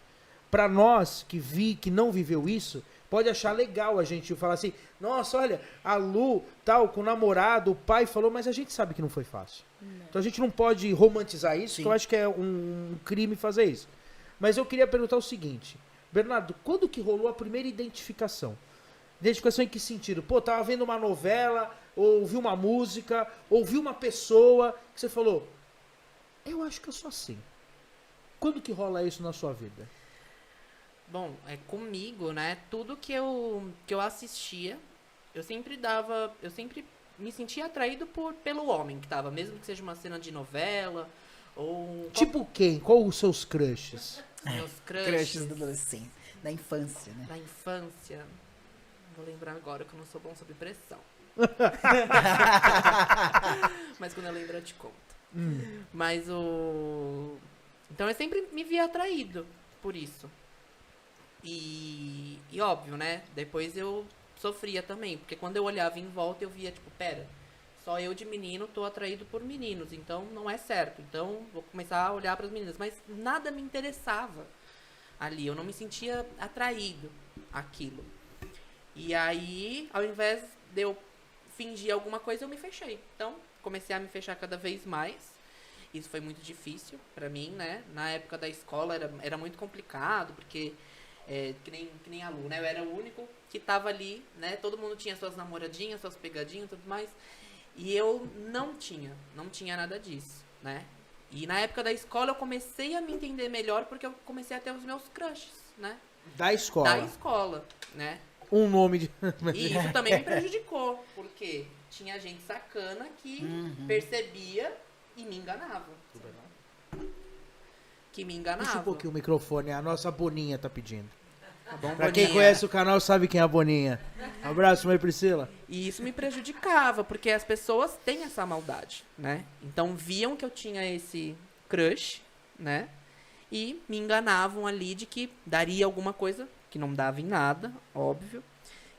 Pra nós que não viveu isso, pode achar legal a gente falar assim, nossa, olha, a Lu, tal, com o namorado, o pai falou, mas a gente sabe que não foi fácil. Não. Então a gente não pode romantizar isso, que eu acho que é um crime fazer isso. Mas eu queria perguntar o seguinte, Bernardo, quando que rolou a primeira identificação? Identificação em que sentido? Pô, tava vendo uma novela, ou ouvi uma música, ouvi uma pessoa, que você falou, eu acho que eu sou assim. Quando que rola isso na sua vida? Bom, comigo, né? Tudo que eu assistia, eu sempre me sentia atraído pelo homem que tava, mesmo que seja uma cena de novela, ou... Tipo quem? Qual os seus crushes? Meus Crushes do adolescente, da infância, né? Da infância. Vou lembrar agora que eu não sou bom sob pressão. Mas quando eu lembro eu te conto. Mas então eu sempre me via atraído por isso. E óbvio, né? Depois eu sofria também. Porque quando eu olhava em volta eu via, tipo, pera, só eu de menino tô atraído por meninos. Então não é certo. Então vou começar a olhar pras meninas. Mas nada me interessava ali. Eu não me sentia atraído àquilo. E aí, ao invés de eu fingir alguma coisa, eu me fechei. Então, comecei a me fechar cada vez mais. Isso foi muito difícil pra mim, né? Na época da escola era muito complicado, porque, que nem a Lu, né? Eu era o único que tava ali, né? Todo mundo tinha suas namoradinhas, suas pegadinhas e tudo mais. E eu não tinha nada disso, né? E na época da escola eu comecei a me entender melhor porque eu comecei a ter os meus crushes, né? Da escola. Da escola, né? Um nome de... E isso também me prejudicou, porque tinha gente sacana que percebia e me enganava. Que me enganava. Puxa um pouquinho o microfone, a nossa Boninha tá pedindo. Tá bom, Pra quem Boninha? conhece o canal sabe quem é a Boninha. Abraço, mãe Priscila. E isso me prejudicava, porque as pessoas têm essa maldade, né? Então viam que eu tinha esse crush, né? E me enganavam ali de que daria alguma coisa, que não dava em nada, óbvio.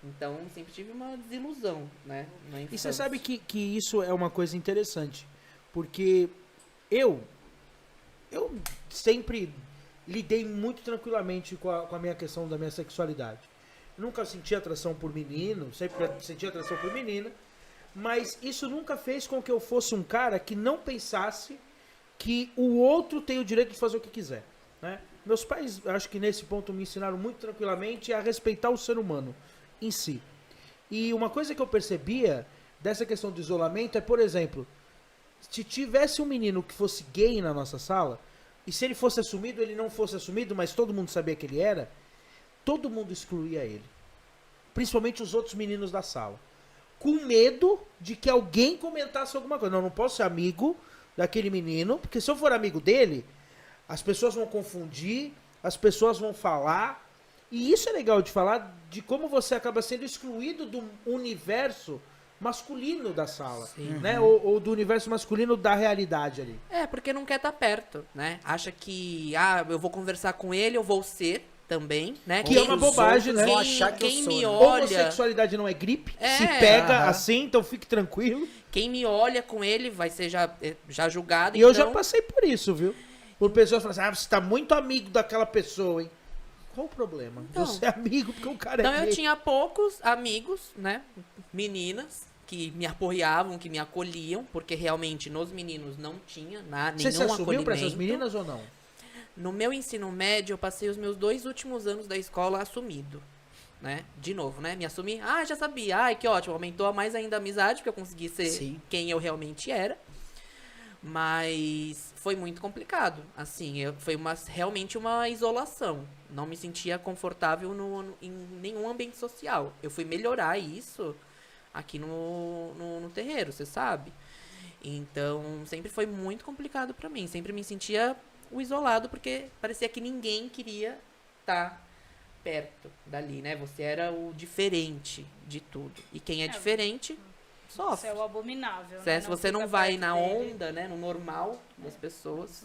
Então sempre tive uma desilusão, né? Na E você infância. sabe que isso é uma coisa interessante. Porque eu sempre lidei muito tranquilamente com a minha questão da minha sexualidade. Nunca senti atração por menino, sempre senti atração por menina. Mas isso nunca fez com que eu fosse um cara que não pensasse que o outro tem o direito de fazer o que quiser, né? Meus pais, acho que nesse ponto me ensinaram muito tranquilamente a respeitar o ser humano em si. E uma coisa que eu percebia dessa questão do isolamento é, por exemplo, se tivesse um menino que fosse gay na nossa sala, e se ele fosse assumido, ele não fosse assumido, mas todo mundo sabia que ele era, todo mundo excluía ele. Principalmente os outros meninos da sala. Com medo de que alguém comentasse alguma coisa. Não posso ser amigo daquele menino, porque se eu for amigo dele, as pessoas vão confundir, as pessoas vão falar. E isso é legal de falar, de como você acaba sendo excluído do universo masculino da sala, né? Ou do universo masculino da realidade ali. É, porque não quer estar perto, né? Acha que, eu vou conversar com ele, eu vou ser também, né? Que é uma bobagem, né? Quem, Vão achar que eu quem sou, me né? olha... Homossexualidade não é gripe, É, se pega aham. assim, então fique tranquilo. Quem me olha com ele vai ser já julgado. E eu então... já passei por isso, viu? Por pessoas falando assim, você tá muito amigo daquela pessoa, hein? Qual o problema? Então. Você é amigo porque o cara Então é eu gay. tinha poucos amigos, né? Meninas que me apoiavam, que me acolhiam, porque realmente nos meninos não tinha nenhum Você se assumiu acolhimento. pra essas meninas ou não? No meu ensino médio, eu passei os meus 2 últimos anos da escola assumido, né? De novo, né? Me assumi, já sabia, ai, que ótimo, aumentou mais ainda a amizade, porque eu consegui ser Sim. quem eu realmente era. Mas foi muito complicado, assim, foi realmente uma isolação. Não me sentia confortável em nenhum ambiente social. Eu fui melhorar isso aqui no terreiro, você sabe? Então, sempre foi muito complicado pra mim. Sempre me sentia o isolado, porque parecia que ninguém queria estar perto dali, né? Você era o diferente de tudo. E quem é diferente, Isso sofre. é o abominável. Se você não fica vai perto na dele. onda, né? No normal das pessoas.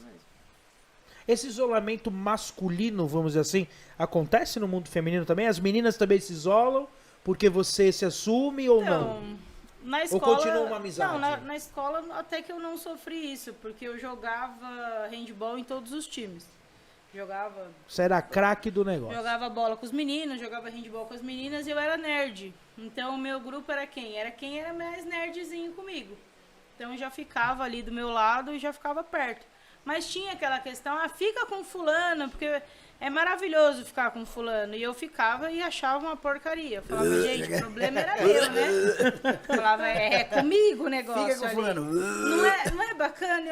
Esse isolamento masculino, vamos dizer assim, acontece no mundo feminino também? As meninas também se isolam porque você se assume ou não? Então, na escola... continua uma amizade? Não, na escola até que eu não sofri isso, porque eu jogava handball em todos os times. Você era craque do negócio. Jogava bola com os meninos, jogava handball com as meninas e eu era nerd. Então o meu grupo era quem? Era quem era mais nerdzinho comigo. Então eu já ficava ali do meu lado e já ficava perto. Mas tinha aquela questão, fica com fulano, porque é maravilhoso ficar com fulano. E eu ficava e achava uma porcaria. Eu falava, gente, o problema era meu, né? Eu falava, é comigo o negócio. Fica com ali. fulano. Não é bacana?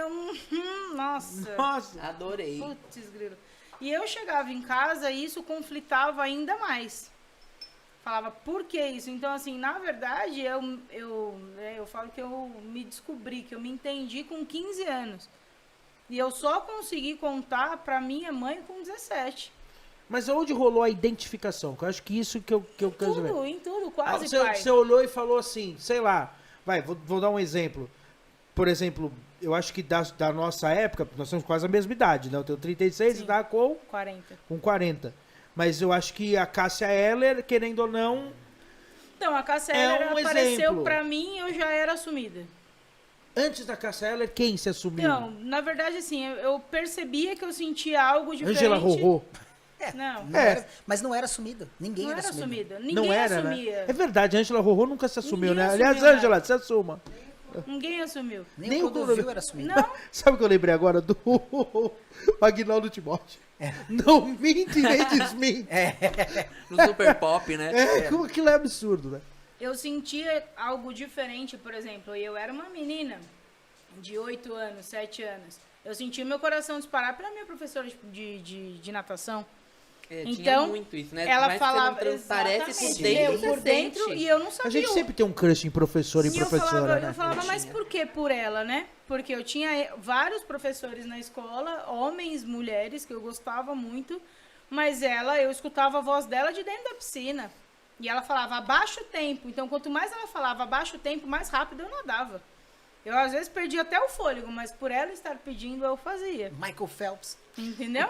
Nossa. Nossa! Adorei. Putz, grilo. E eu chegava em casa e isso conflitava ainda mais. Falava, por que isso? Então, assim, na verdade, eu falo que eu me descobri, que eu me entendi com 15 anos. E eu só consegui contar pra minha mãe com 17. Mas onde rolou a identificação? Que eu acho que isso que eu quero saber. Tudo, em tudo, quase, Você, pai. você olhou e falou assim, sei lá, vou dar um exemplo. Por exemplo, eu acho que da nossa época, nós temos quase a mesma idade, né? Eu tenho 36 Sim. e tá com 40. 40. Mas eu acho que a Cássia Eller, querendo ou não, Então, a Cássia É Eller um apareceu exemplo. pra mim e eu já era assumida. antes da Cássia Eller, quem se assumiu? Então, na verdade, assim, eu percebia que eu sentia algo diferente. Ângela Rorô. Não, Não era- mas não era assumida. Ninguém não era era assumida. assumida. Ninguém Não era, assumia. né? É verdade, a Ângela Rorô nunca se assumiu, Ninguém né? Aliás, assumiu, Ângela, se assuma. Ninguém assumiu. Nem o Clodovil era assumido. Não, Sabe o que eu lembrei agora do Aguinaldo Timóteo? Não mente nem desmente. No Super Pop, né? Como aquilo é absurdo, né? eu sentia algo diferente, por exemplo. Eu era uma menina de 8 anos, 7 anos. Eu senti meu coração disparar pela minha professora de natação. Tinha Então, muito isso, né? ela Mas falava você não transparece por exatamente, dentro, eu você por dentro sente. e eu não sabia. A gente sempre tem um crush em professor e E professora, né? eu falava, mas por que por ela, né? Porque eu tinha vários professores na escola, homens, mulheres, que eu gostava muito, mas eu escutava a voz dela de dentro da piscina. E ela falava, abaixa o tempo. Então, quanto mais ela falava, abaixa o tempo, mais rápido eu nadava. Eu, às vezes, perdia até o fôlego, mas por ela estar pedindo, eu fazia. Michael Phelps. Entendeu?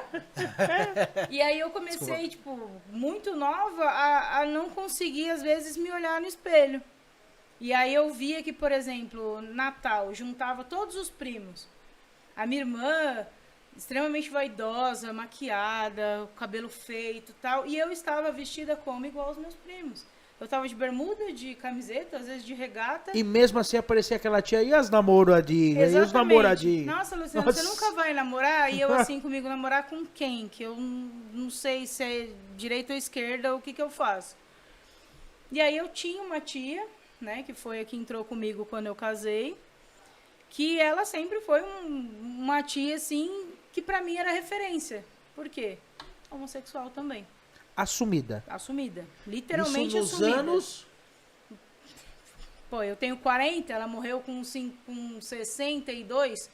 E aí eu comecei, tipo, muito nova a não conseguir, às vezes, me olhar no espelho. E aí eu via que, por exemplo, Natal, juntava todos os primos. A minha irmã, extremamente vaidosa, maquiada, cabelo feito e tal. E eu estava vestida como igual aos meus primos. Eu tava de bermuda, de camiseta, às vezes de regata. E mesmo assim aparecia aquela tia e as namoradinhas, e os namoradinhos. Nossa, Luciana, Nossa. você nunca vai namorar? E eu assim comigo, namorar com quem? Que eu não sei se é direita ou esquerda, o que eu faço. E aí eu tinha uma tia, né, que foi a que entrou comigo quando eu casei, que ela sempre foi uma tia, assim, que pra mim era referência. Por quê? Homossexual também. Assumida. Assumida. Literalmente Isso nos assumida. anos... Pô, eu tenho 40, ela morreu com 62.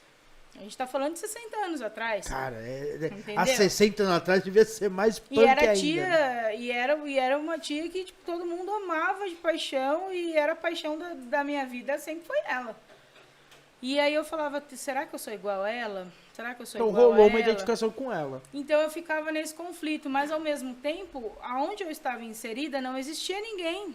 A gente tá falando de 60 anos atrás. Cara, Entendeu? há 60 anos atrás devia ser mais punk E era ainda. tia, e era uma tia que tipo, todo mundo amava de paixão, e era a paixão da minha vida, sempre foi ela. E aí eu falava, será que eu sou igual a ela? Será que eu sou Então igual a rolou uma ela? identificação com ela. Então eu ficava nesse conflito, mas ao mesmo tempo, aonde eu estava inserida, não existia ninguém.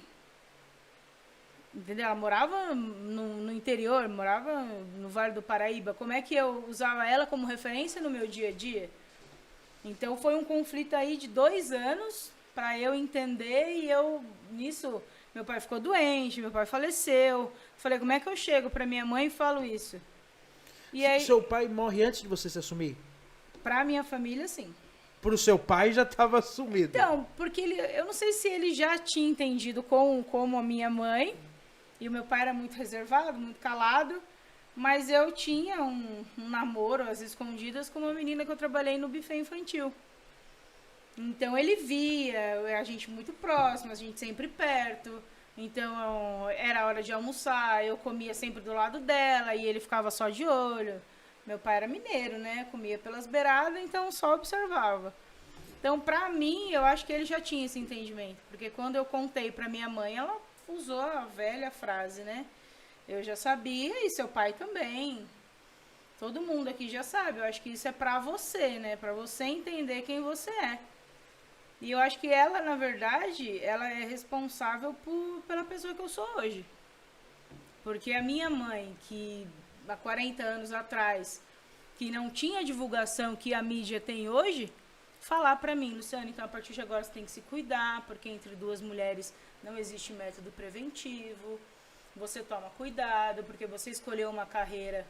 Entendeu? Ela morava no interior, morava no Vale do Paraíba. Como é que eu usava ela como referência no meu dia a dia? Então foi um conflito aí de 2 anos para eu entender, e eu, nisso, meu pai ficou doente, meu pai faleceu. Falei, como é que eu chego para minha mãe e falo isso? E aí, Seu pai morre antes de você se assumir? pra minha família, sim. Pro seu pai já estava assumido. Então, porque eu não sei se ele já tinha entendido como a minha mãe, e o meu pai era muito reservado, muito calado, mas eu tinha um namoro, às escondidas, com uma menina que eu trabalhei no buffet infantil. Então ele via a gente muito próximo, a gente sempre perto. Então era hora de almoçar, eu comia sempre do lado dela e ele ficava só de olho. Meu pai era mineiro, né? Comia pelas beiradas, então só observava. Então, pra mim, eu acho que ele já tinha esse entendimento. Porque quando eu contei pra minha mãe, ela usou a velha frase, né? Eu já sabia e seu pai também. Todo mundo aqui já sabe. Eu acho que isso é pra você, né? Pra você entender quem você é. E eu acho que ela, na verdade, ela é responsável pela pessoa que eu sou hoje. Porque a minha mãe, que há 40 anos atrás, que não tinha divulgação que a mídia tem hoje, falar pra mim, Luciana, então a partir de agora você tem que se cuidar, porque entre 2 mulheres não existe método preventivo, você toma cuidado, porque você escolheu uma carreira,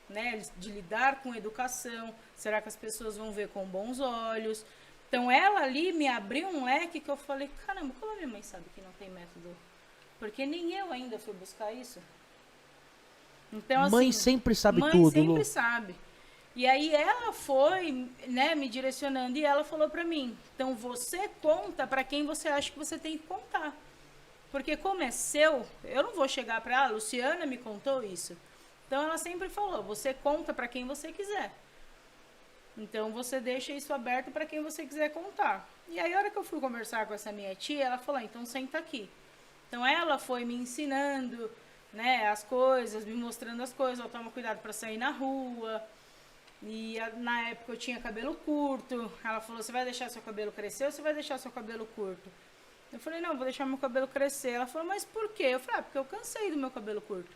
né, de lidar com educação, será que as pessoas vão ver com bons olhos? Então ela ali me abriu um leque que eu falei, caramba, como a minha mãe sabe que não tem método? Porque nem eu ainda fui buscar isso. Então, Mãe assim, sempre sabe mãe tudo, sempre Lu. sabe. E aí ela foi, né, me direcionando e ela falou pra mim, então você conta pra quem você acha que você tem que contar. Porque como é seu, eu não vou chegar pra ela, Luciana me contou isso. Então ela sempre falou, você conta pra quem você quiser. Então você deixa isso aberto pra quem você quiser contar. E aí a hora que eu fui conversar com essa minha tia, ela falou, então senta aqui. Então ela foi me ensinando, né, as coisas, me mostrando as coisas, ó, toma cuidado pra sair na rua. E na época eu tinha cabelo curto. Ela falou, você vai deixar seu cabelo crescer ou você vai deixar seu cabelo curto? Eu falei, não, vou deixar meu cabelo crescer. Ela falou, mas por quê? Eu falei, porque eu cansei do meu cabelo curto.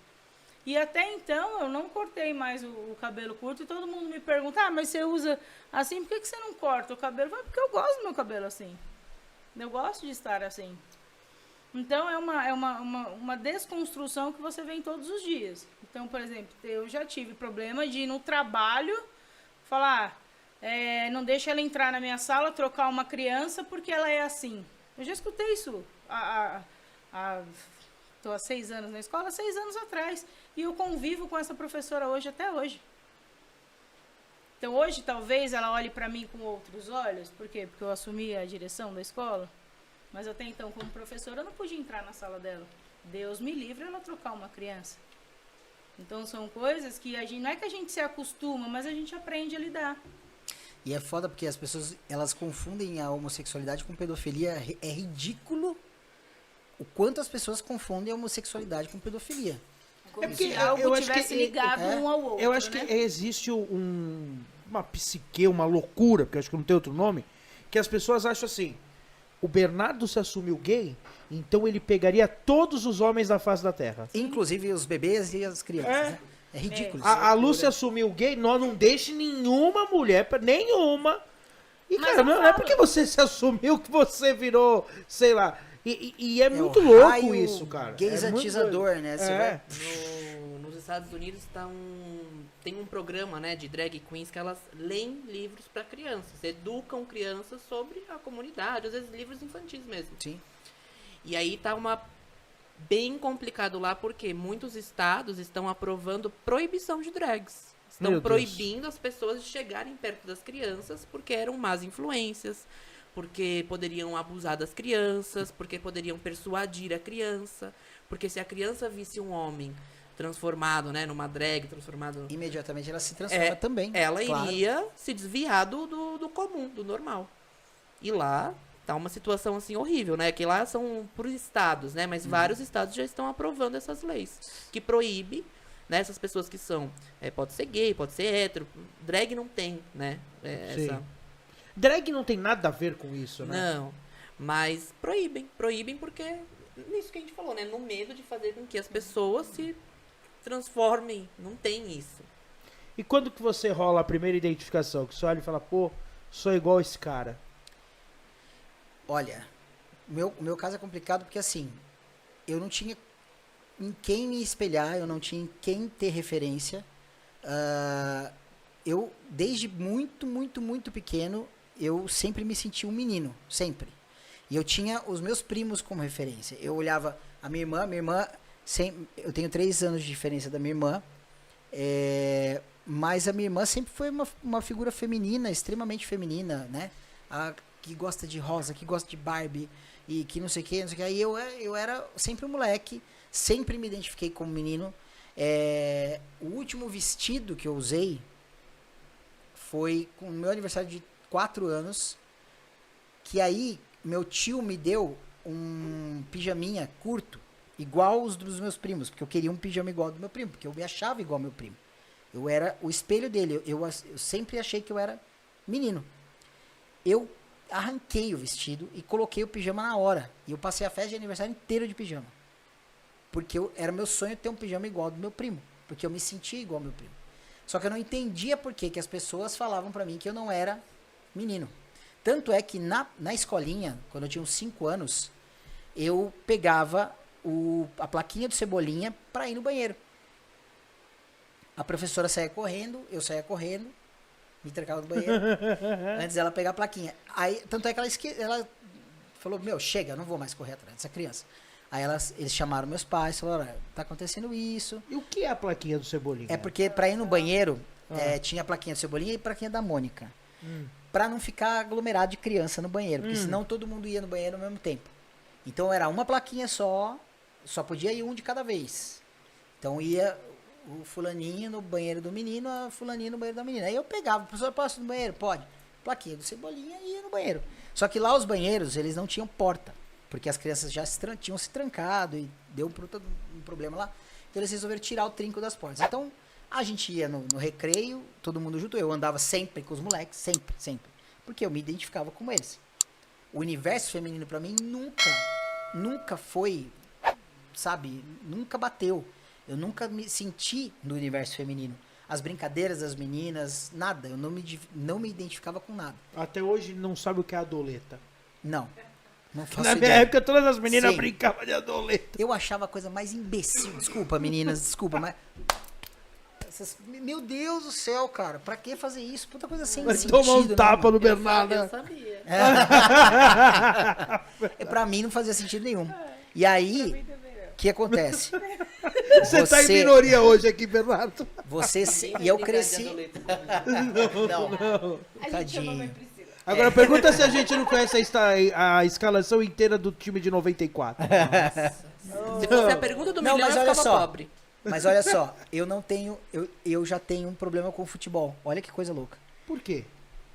E até então eu não cortei mais o cabelo curto. E todo mundo me pergunta, mas você usa assim, por que você não corta o cabelo? Eu falei, porque eu gosto do meu cabelo assim. Eu gosto de estar assim. Então é uma desconstrução que você vem todos os dias. Então, por exemplo, eu já tive problema de ir no trabalho falar, não deixa ela entrar na minha sala, trocar uma criança porque ela é assim. Eu já escutei isso estou há 6 anos na escola, 6 anos atrás. E eu convivo com essa professora hoje, até hoje. Então hoje talvez ela olhe para mim com outros olhos. Por quê? Porque eu assumi a direção da escola. Mas até então, como professora, eu não podia entrar na sala dela. Deus me livre ela trocar uma criança. Então são coisas que a gente, não é que a gente se acostuma, mas a gente aprende a lidar. E é foda porque as pessoas, elas confundem a homossexualidade com pedofilia. É ridículo o quanto as pessoas confundem a homossexualidade com pedofilia. Como porque se algo eu acho tivesse que- ligado um ao outro, Eu acho né? que existe uma psique, uma loucura, porque eu acho que não tem outro nome, que as pessoas acham assim, o Bernardo se assumiu gay, então ele pegaria todos os homens da face da Terra. Inclusive os bebês e as crianças, É. né? É ridículo. A Lu se assumiu gay, nós não deixe nenhuma mulher, nenhuma. E, Mas cara, eu não é falo. porque você se assumiu que você virou, sei lá. E é muito o louco raio isso, cara. É muito gaysatizador, doido. né? Você É. Nos Estados Unidos tem um programa, né, de drag queens que elas leem livros para crianças, educam crianças sobre a comunidade, às vezes livros infantis mesmo. Sim. E aí tá bem complicado lá porque muitos estados estão aprovando proibição de drags. Estão Meu Deus. proibindo as pessoas de chegarem perto das crianças porque eram más influências, porque poderiam abusar das crianças, porque poderiam persuadir a criança, porque se a criança visse um homem transformado, né, numa drag, transformado... Imediatamente ela se transforma também. Ela claro. iria se desviar do comum, do normal. E lá tá uma situação assim horrível, né? Que lá são por estados, né? Mas vários estados já estão aprovando essas leis que proíbe, né, essas pessoas que são, pode ser gay, pode ser hétero, drag não tem, né? Sim. Drag não tem nada a ver com isso, né? Não, mas proíbem porque nisso que a gente falou, né? No medo de fazer com que as pessoas se transformem, não tem isso. E quando que você rola a primeira identificação? Que você olha e fala, pô, sou igual esse cara. Olha, o meu caso é complicado porque assim, eu não tinha em quem me espelhar, eu não tinha em quem ter referência. Eu, desde muito pequeno, eu sempre me senti um menino, sempre. E eu tinha os meus primos como referência. Eu olhava a minha irmã, eu tenho 3 anos de diferença da minha irmã, mas a minha irmã sempre foi uma figura feminina, extremamente feminina, né? Que gosta de rosa, que gosta de Barbie, e que não sei o que, não sei o que. Aí eu era sempre um moleque, sempre me identifiquei como menino. O último vestido que eu usei foi com o meu aniversário de 4 anos, que aí meu tio me deu um pijaminha curto, igual os dos meus primos, porque eu queria um pijama igual ao do meu primo, porque eu me achava igual ao meu primo. Eu era o espelho dele, eu sempre achei que eu era menino. Eu arranquei o vestido e coloquei o pijama na hora. E eu passei a festa de aniversário inteira de pijama. Porque era meu sonho ter um pijama igual ao do meu primo. Porque eu me sentia igual ao meu primo. Só que eu não entendia por que as pessoas falavam pra mim que eu não era menino. Tanto é que na escolinha, quando eu tinha uns 5 anos, eu pegava a plaquinha do Cebolinha pra ir no banheiro. A professora saía correndo, eu saía correndo, me trancava no banheiro, antes dela pegar a plaquinha. Aí, tanto é que ela falou, chega, eu não vou mais correr atrás dessa criança. Aí eles chamaram meus pais, falaram, tá acontecendo isso. E o que é a plaquinha do Cebolinha? É porque pra ir no banheiro, tinha a plaquinha do Cebolinha e a plaquinha da Mônica. Pra não ficar aglomerado de criança no banheiro, porque senão todo mundo ia no banheiro ao mesmo tempo. Então era uma plaquinha só podia ir um de cada vez. Então ia o fulaninho no banheiro do menino, a fulaninha no banheiro da menina. Aí eu pegava, professor, posso ir no banheiro? Pode. Plaquinha do Cebolinha e ia no banheiro. Só que lá os banheiros, eles não tinham porta, porque as crianças já tinham se trancado e deu um problema lá. Então eles resolveram tirar o trinco das portas. Então a gente ia no recreio, todo mundo junto. Eu andava sempre com os moleques, sempre. Porque eu me identificava com eles. O universo feminino pra mim nunca foi, sabe, nunca bateu. Eu nunca me senti no universo feminino. As brincadeiras das meninas, nada. Eu não me identificava com nada. Até hoje não sabe o que é adoleta. Não faço Na minha ideia. época todas as meninas Sim. brincavam de adoleta. Eu achava a coisa mais imbecil. Desculpa, meninas, desculpa, mas... Meu Deus do céu, cara. Pra que fazer isso? Puta coisa sem Vai sentido. tomar um né, tapa mano? no Bernardo. Eu sabia. Pra mim não fazia sentido nenhum. E aí, o que acontece? Você tá em minoria hoje aqui, Bernardo. E eu cresci. Não. A gente chama a mãe Priscila. Agora, pergunta se a gente não conhece a escalação inteira do time de 94. Se fosse a pergunta do milhão, mas eu olha ficava só. pobre. Mas olha só, eu não tenho. Eu já tenho um problema com o futebol. Olha que coisa louca. Por quê?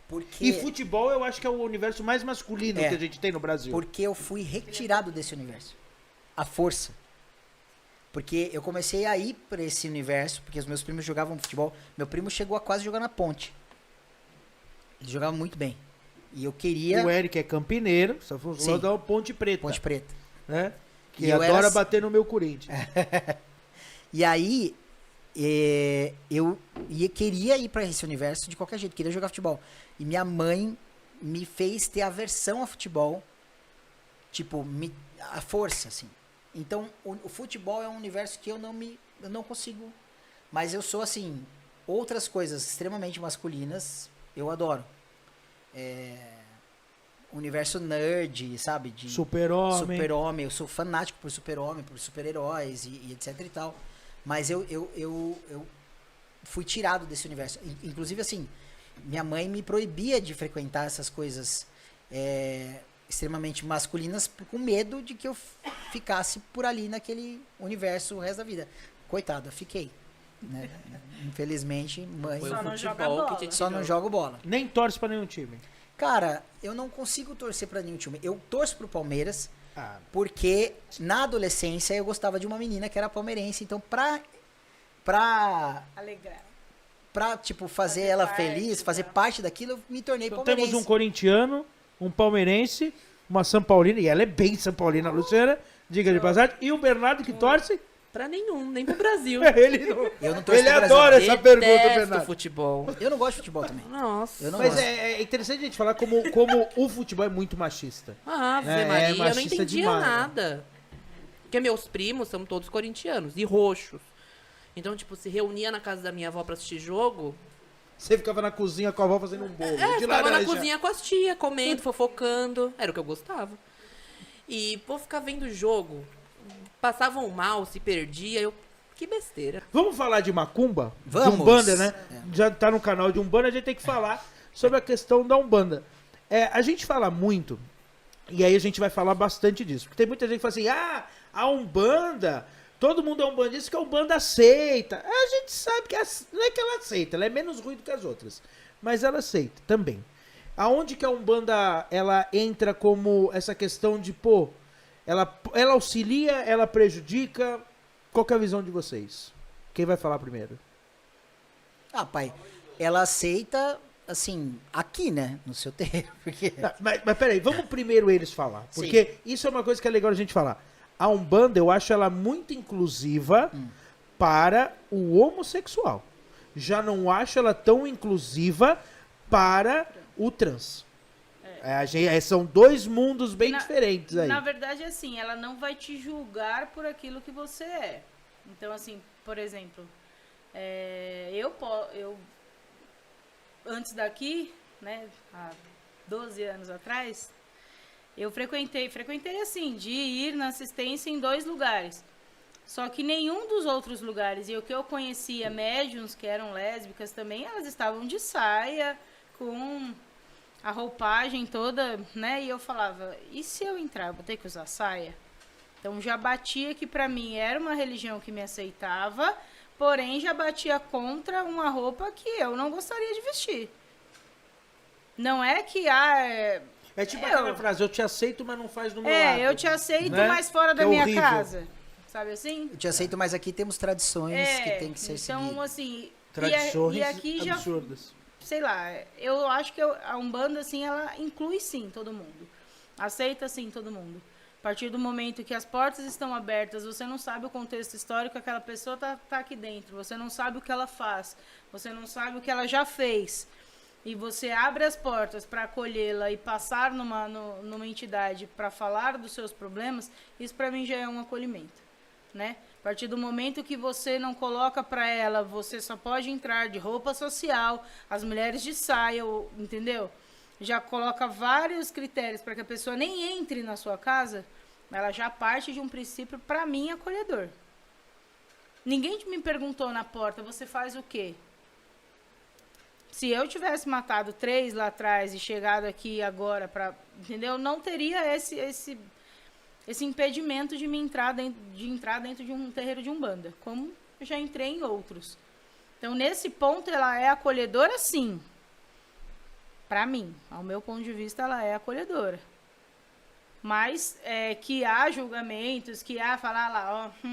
Porque, E futebol eu acho que é o universo mais masculino que a gente tem no Brasil. porque eu fui retirado desse universo. A força. Porque eu comecei a ir pra esse universo, porque os meus primos jogavam futebol. Meu primo chegou a quase jogar na Ponte. Ele jogava muito bem. E eu queria. O Eric é campineiro, só falou Sim. da Ponte Preta. Ponte Preta. Né? Que E eu adora era- bater no meu Corinthians. E aí, queria ir pra esse universo de qualquer jeito, queria jogar futebol. E minha mãe me fez ter aversão a futebol, tipo, a força, assim. Então, o futebol é um universo que eu não consigo. Mas eu sou, assim, outras coisas extremamente masculinas, eu adoro. Universo nerd, sabe? De Super-homem. Super-homem, eu sou fanático por super-homem, por super-heróis e etc e tal. Mas eu fui tirado desse universo. Inclusive, assim, minha mãe me proibia de frequentar essas coisas extremamente masculinas com medo de que eu ficasse por ali naquele universo o resto da vida. Coitada, fiquei. Né? Infelizmente, mãe, Foi Só o não joga futebol bola. que te só não tirou. jogo bola. Nem torce pra nenhum time. Cara, eu não consigo torcer pra nenhum time. Eu torço pro Palmeiras, Ah, porque na adolescência eu gostava de uma menina que era palmeirense. Então, pra Alegrar. tipo, fazer Fazer ela parte, feliz, fazer parte daquilo, eu me tornei então palmeirense. temos um corintiano, um palmeirense, uma São Paulina, e ela é bem São Paulina, a Luciana, diga de passagem, e o Bernardo que torce. Pra nenhum, nem pro Brasil. Ele não. Eu não torço Ele pro Brasil. adora essa pergunta, Detesto Bernardo. futebol. Eu não gosto de futebol também. Nossa. Eu não Mas gosto. é interessante a gente falar como o futebol é muito machista. Ave É, Maria, eu não machista entendia demais, né? nada. Porque meus primos são todos corintianos e roxos. Então, tipo, se reunia na casa da minha avó pra assistir jogo. Você ficava na cozinha com a avó fazendo um bolo de Ficava na laranja. cozinha com as tia, comendo, fofocando. Era o que eu gostava. E, pô, ficar vendo jogo. Passavam mal, se perdia. Que besteira. Vamos falar de macumba? Vamos. De Umbanda, né? Já tá no canal de Umbanda, a gente tem que falar sobre a questão da Umbanda. A gente fala muito, e aí a gente vai falar bastante disso. Porque tem muita gente que fala assim, a Umbanda, todo mundo é umbandista que a Umbanda aceita. A gente sabe que não é que ela aceita, ela é menos ruim do que as outras. Mas ela aceita também. Aonde que a Umbanda, ela entra como essa questão de, pô, ela auxilia, ela prejudica... Qual que é a visão de vocês? Quem vai falar primeiro? Ah, pai, ela aceita, assim, aqui, né? No seu terreiro. Porque... Mas peraí, vamos primeiro eles falar. Porque isso é uma coisa que é legal a gente falar. A Umbanda, eu acho ela muito inclusiva para o homossexual. Já não acho ela tão inclusiva para o trans. São dois mundos bem diferentes aí. Na verdade, assim, ela não vai te julgar por aquilo que você é. Então, assim, por exemplo, eu antes daqui, né, há 12 anos atrás, eu frequentei assim, de ir na assistência em 2 lugares. Só que nenhum dos outros lugares, e o que eu conhecia médiums que eram lésbicas também, elas estavam de saia, com a roupagem toda, né? E eu falava, e se eu entrar, eu vou ter que usar saia? Então já batia que pra mim era uma religião que me aceitava, porém já batia contra uma roupa que eu não gostaria de vestir. Não é que É tipo aquela frase, eu te aceito, mas não faz no meu lado. eu te aceito, né? mas fora da Que é minha horrível. casa. Sabe assim? Eu te aceito, mas aqui temos tradições que tem que ser então, seguidas. assim, Tradições e aqui já, absurdas. sei lá, eu acho que a Umbanda, assim, ela inclui sim todo mundo. Aceita sim todo mundo. A partir do momento que as portas estão abertas, você não sabe o contexto histórico que aquela pessoa tá aqui dentro. Você não sabe o que ela faz. Você não sabe o que ela já fez. E você abre as portas para acolhê-la e passar numa entidade para falar dos seus problemas, isso para mim já é um acolhimento. Né? A partir do momento que você não coloca para ela, você só pode entrar de roupa social, as mulheres de saia, entendeu? Já coloca vários critérios para que a pessoa nem entre na sua casa, ela já parte de um princípio, para mim, acolhedor. Ninguém me perguntou na porta, você faz o quê? Se eu tivesse matado 3 lá atrás e chegado aqui agora para, entendeu? Não teria esse impedimento de me entrar dentro de um terreiro de Umbanda, como eu já entrei em outros. Então, nesse ponto, ela é acolhedora, sim. Para mim, ao meu ponto de vista, ela é acolhedora. Mas que há julgamentos, que há falar lá, ó,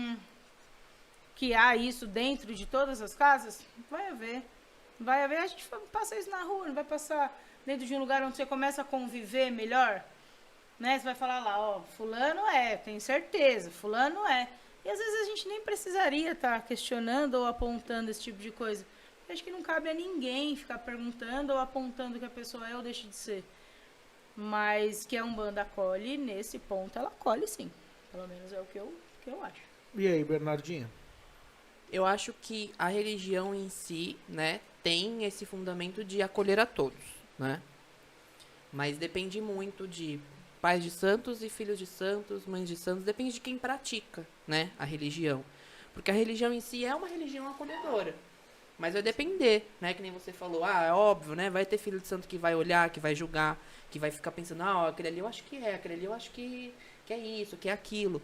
que há isso dentro de todas as casas, vai haver. Vai haver, a gente passa isso na rua, não vai passar dentro de um lugar onde você começa a conviver melhor, né? Você vai falar lá, ó, fulano tenho certeza, fulano é. E às vezes a gente nem precisaria estar questionando ou apontando esse tipo de coisa. Eu acho que não cabe a ninguém ficar perguntando ou apontando que a pessoa é ou deixa de ser. Mas que a Umbanda acolhe, nesse ponto ela acolhe sim. Pelo menos é o que eu acho. E aí, Bernardinho? Eu acho que a religião em si, né, tem esse fundamento de acolher a todos, né? Mas depende muito de pais de santos e filhos de santos, mães de santos, depende de quem pratica, né, a religião. Porque a religião em si é uma religião acolhedora. Mas vai depender, né, que nem você falou, é óbvio, né, vai ter filho de santo que vai olhar, que vai julgar, que vai ficar pensando, aquele ali eu acho que é, aquele ali eu acho que é isso, que é aquilo.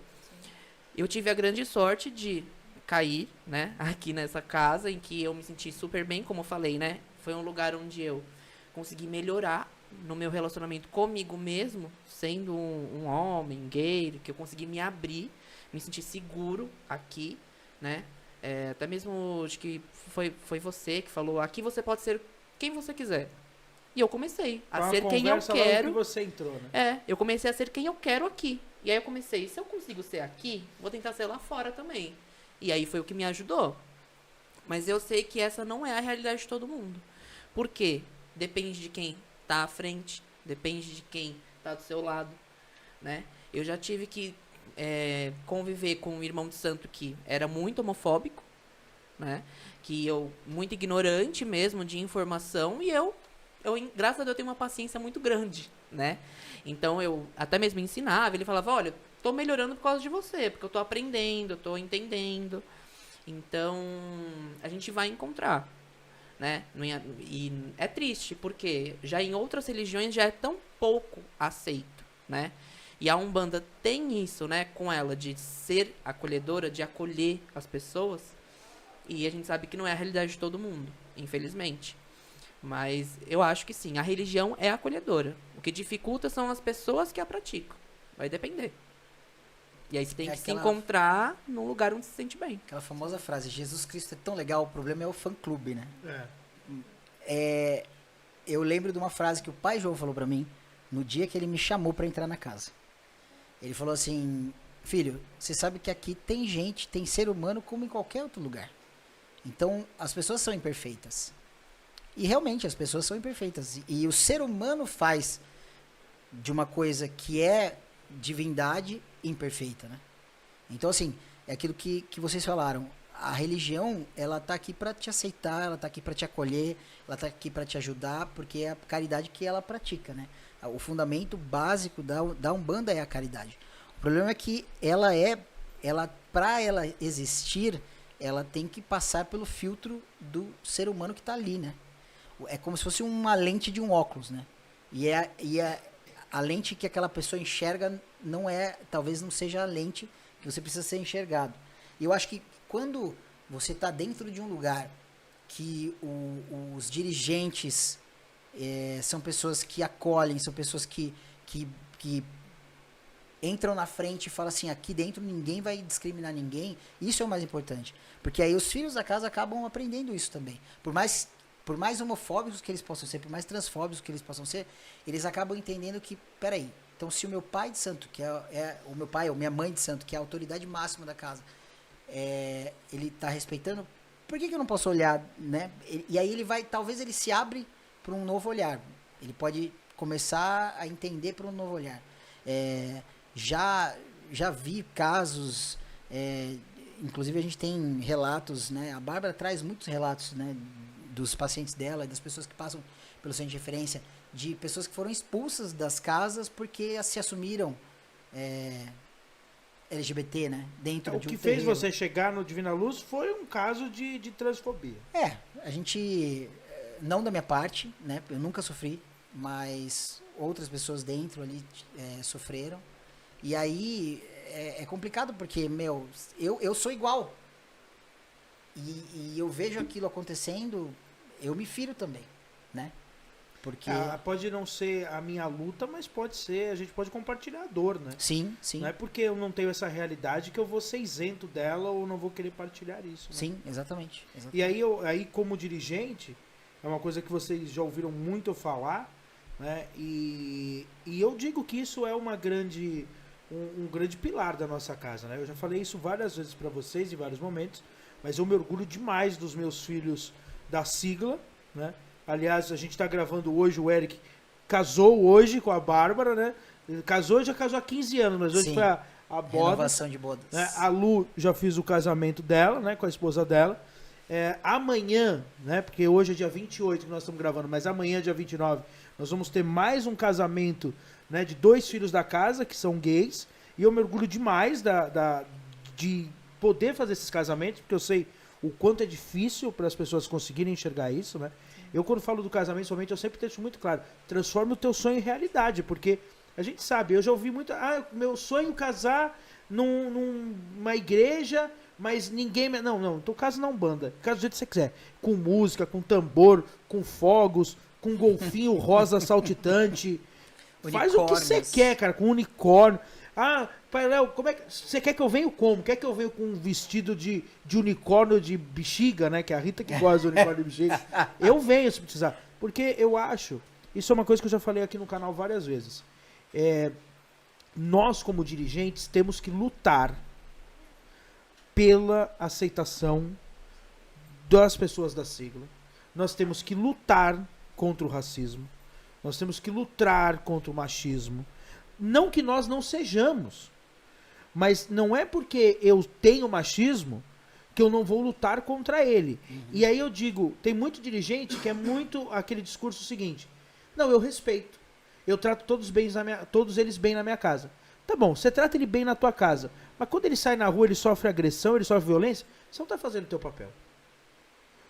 Eu tive a grande sorte de cair, né, aqui nessa casa, em que eu me senti super bem, como eu falei, né, foi um lugar onde eu consegui melhorar no meu relacionamento comigo mesmo, sendo um homem gay, que eu consegui me abrir, me sentir seguro aqui, né, até mesmo acho que foi você que falou, aqui você pode ser quem você quiser. E eu comecei a ser quem eu quero. Que você entrou, né? Eu comecei a ser quem eu quero aqui. E aí eu comecei, se eu consigo ser aqui, vou tentar ser lá fora também. E aí foi o que me ajudou. Mas eu sei que essa não é a realidade de todo mundo. Por quê? Depende de quem tá à frente, depende de quem tá do seu lado, né? Eu já tive que conviver com um irmão de santo que era muito homofóbico, né? Que muito ignorante mesmo de informação, e eu graças a Deus, eu tenho uma paciência muito grande, né? Então, eu até mesmo ensinava, ele falava, olha, tô melhorando por causa de você, porque eu tô aprendendo, eu tô entendendo. Então, a gente vai encontrar, né? E é triste, porque já em outras religiões já é tão pouco aceito, né? E a Umbanda tem isso, né, com ela, de ser acolhedora, de acolher as pessoas. E a gente sabe que não é a realidade de todo mundo, infelizmente. Mas eu acho que sim, a religião é acolhedora. O que dificulta são as pessoas que a praticam. Vai depender. E aí você tem que se encontrar num lugar onde se sente bem. Aquela famosa frase, Jesus Cristo é tão legal, o problema é o fã-clube, né? Eu lembro de uma frase que o pai João falou pra mim no dia que ele me chamou pra entrar na casa. Ele falou assim, filho, você sabe que aqui tem gente, tem ser humano como em qualquer outro lugar. Então, as pessoas são imperfeitas. E realmente, as pessoas são imperfeitas. E o ser humano faz de uma coisa que é divindade imperfeita, né? Então, assim, é aquilo que vocês falaram. A religião, ela tá aqui para te aceitar, ela tá aqui para te acolher, ela tá aqui para te ajudar, porque é a caridade que ela pratica, né? O fundamento básico da Umbanda é a caridade. O problema é que para ela existir, ela tem que passar pelo filtro do ser humano que tá ali, né? É como se fosse uma lente de um óculos, né? E a lente que aquela pessoa enxerga talvez não seja a lente que você precisa ser enxergado. E eu acho que quando você está dentro de um lugar que os dirigentes são pessoas que acolhem, são pessoas que entram na frente e falam assim, aqui dentro ninguém vai discriminar ninguém, isso é o mais importante. Porque aí os filhos da casa acabam aprendendo isso também. Por mais homofóbicos que eles possam ser, por mais transfóbicos que eles possam ser, eles acabam entendendo que, peraí, então se o meu pai de santo, que é o meu pai ou minha mãe de santo, que é a autoridade máxima da casa, ele está respeitando, por que eu não posso olhar, né? E aí talvez ele se abre para um novo olhar. Ele pode começar a entender para um novo olhar. Já vi casos, inclusive a gente tem relatos, né? A Bárbara traz muitos relatos, né? Dos pacientes dela e das pessoas que passam pelo centro de referência, de pessoas que foram expulsas das casas porque se assumiram LGBT, né? Dentro O de um que fez terreiro. você chegar no Divina Luz foi um caso de transfobia. A gente, não da minha parte, né? Eu nunca sofri, mas outras pessoas dentro ali sofreram. E aí é complicado porque, meu, eu sou igual. E eu vejo aquilo acontecendo, eu me firo também, né? Porque... pode não ser a minha luta, mas pode ser, a gente pode compartilhar a dor, né? Sim, sim. Não é porque eu não tenho essa realidade que eu vou ser isento dela ou não vou querer partilhar isso. Né? Sim, exatamente. E aí, como dirigente, é uma coisa que vocês já ouviram muito eu falar, né? E eu digo que isso é uma grande, um grande pilar da nossa casa, né? Eu já falei isso várias vezes para vocês em vários momentos, mas eu me orgulho demais dos meus filhos da sigla, né? Aliás, a gente está gravando hoje, o Eric casou hoje com a Bárbara, né? Ele já casou há 15 anos, mas hoje Sim. foi a boda. Renovação de bodas. Né? A Lu já fiz o casamento dela, né? Com a esposa dela. Amanhã, né? Porque hoje é dia 28 que nós estamos gravando, mas amanhã, dia 29, nós vamos ter mais um casamento, né? De 2 filhos da casa, que são gays. E eu me orgulho demais de poder fazer esses casamentos, porque eu sei o quanto é difícil para as pessoas conseguirem enxergar isso, né? Eu, quando falo do casamento, somente, eu sempre deixo muito claro, transforme o teu sonho em realidade, porque a gente sabe, eu já ouvi muito, meu sonho é casar numa igreja, mas ninguém... Não, então casa na Umbanda, casa do jeito que você quiser, com música, com tambor, com fogos, com golfinho rosa saltitante, faz o que você quer, cara, com unicórnio. Pai Léo, como é que você quer que eu venha como? Quer que eu venha com um vestido de unicórnio de bexiga, né? Que é a Rita que gosta do unicórnio de bexiga. Eu venho se precisar. Porque eu acho, isso é uma coisa que eu já falei aqui no canal várias vezes. Nós, como dirigentes, temos que lutar pela aceitação das pessoas da sigla. Nós temos que lutar contra o racismo. Nós temos que lutar contra o machismo. Não que nós não sejamos, mas não é porque eu tenho machismo que eu não vou lutar contra ele. E aí eu digo, tem muito dirigente que é muito aquele discurso seguinte: não, eu respeito, eu trato todos eles bem na minha casa. Tá bom, você trata ele bem na tua casa, mas quando ele sai na rua, ele sofre agressão, ele sofre violência, você não está fazendo o teu papel.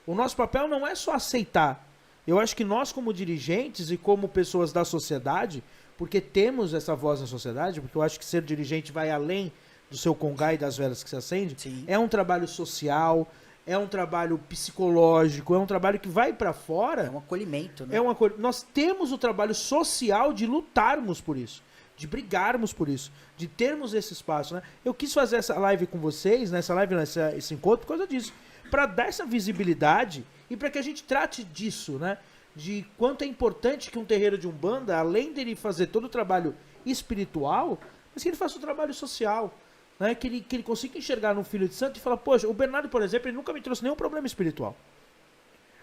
O nosso papel não é só aceitar. Eu acho que nós, como dirigentes e como pessoas da sociedade, porque temos essa voz na sociedade, porque eu acho que ser dirigente vai além do seu congá e das velas que se acende. Sim. É um trabalho social, é um trabalho psicológico, é um trabalho que vai para fora. É um acolhimento, né? Nós temos o trabalho social de lutarmos por isso, de brigarmos por isso, de termos esse espaço, né? Eu quis fazer essa live com vocês, esse encontro, por causa disso, para dar essa visibilidade e para que a gente trate disso, né? De quanto é importante que um terreiro de Umbanda, além dele fazer todo o trabalho espiritual, mas que ele faça o trabalho social, né? Que ele consiga enxergar no filho de santo e falar, poxa, o Bernardo, por exemplo, ele nunca me trouxe nenhum problema espiritual.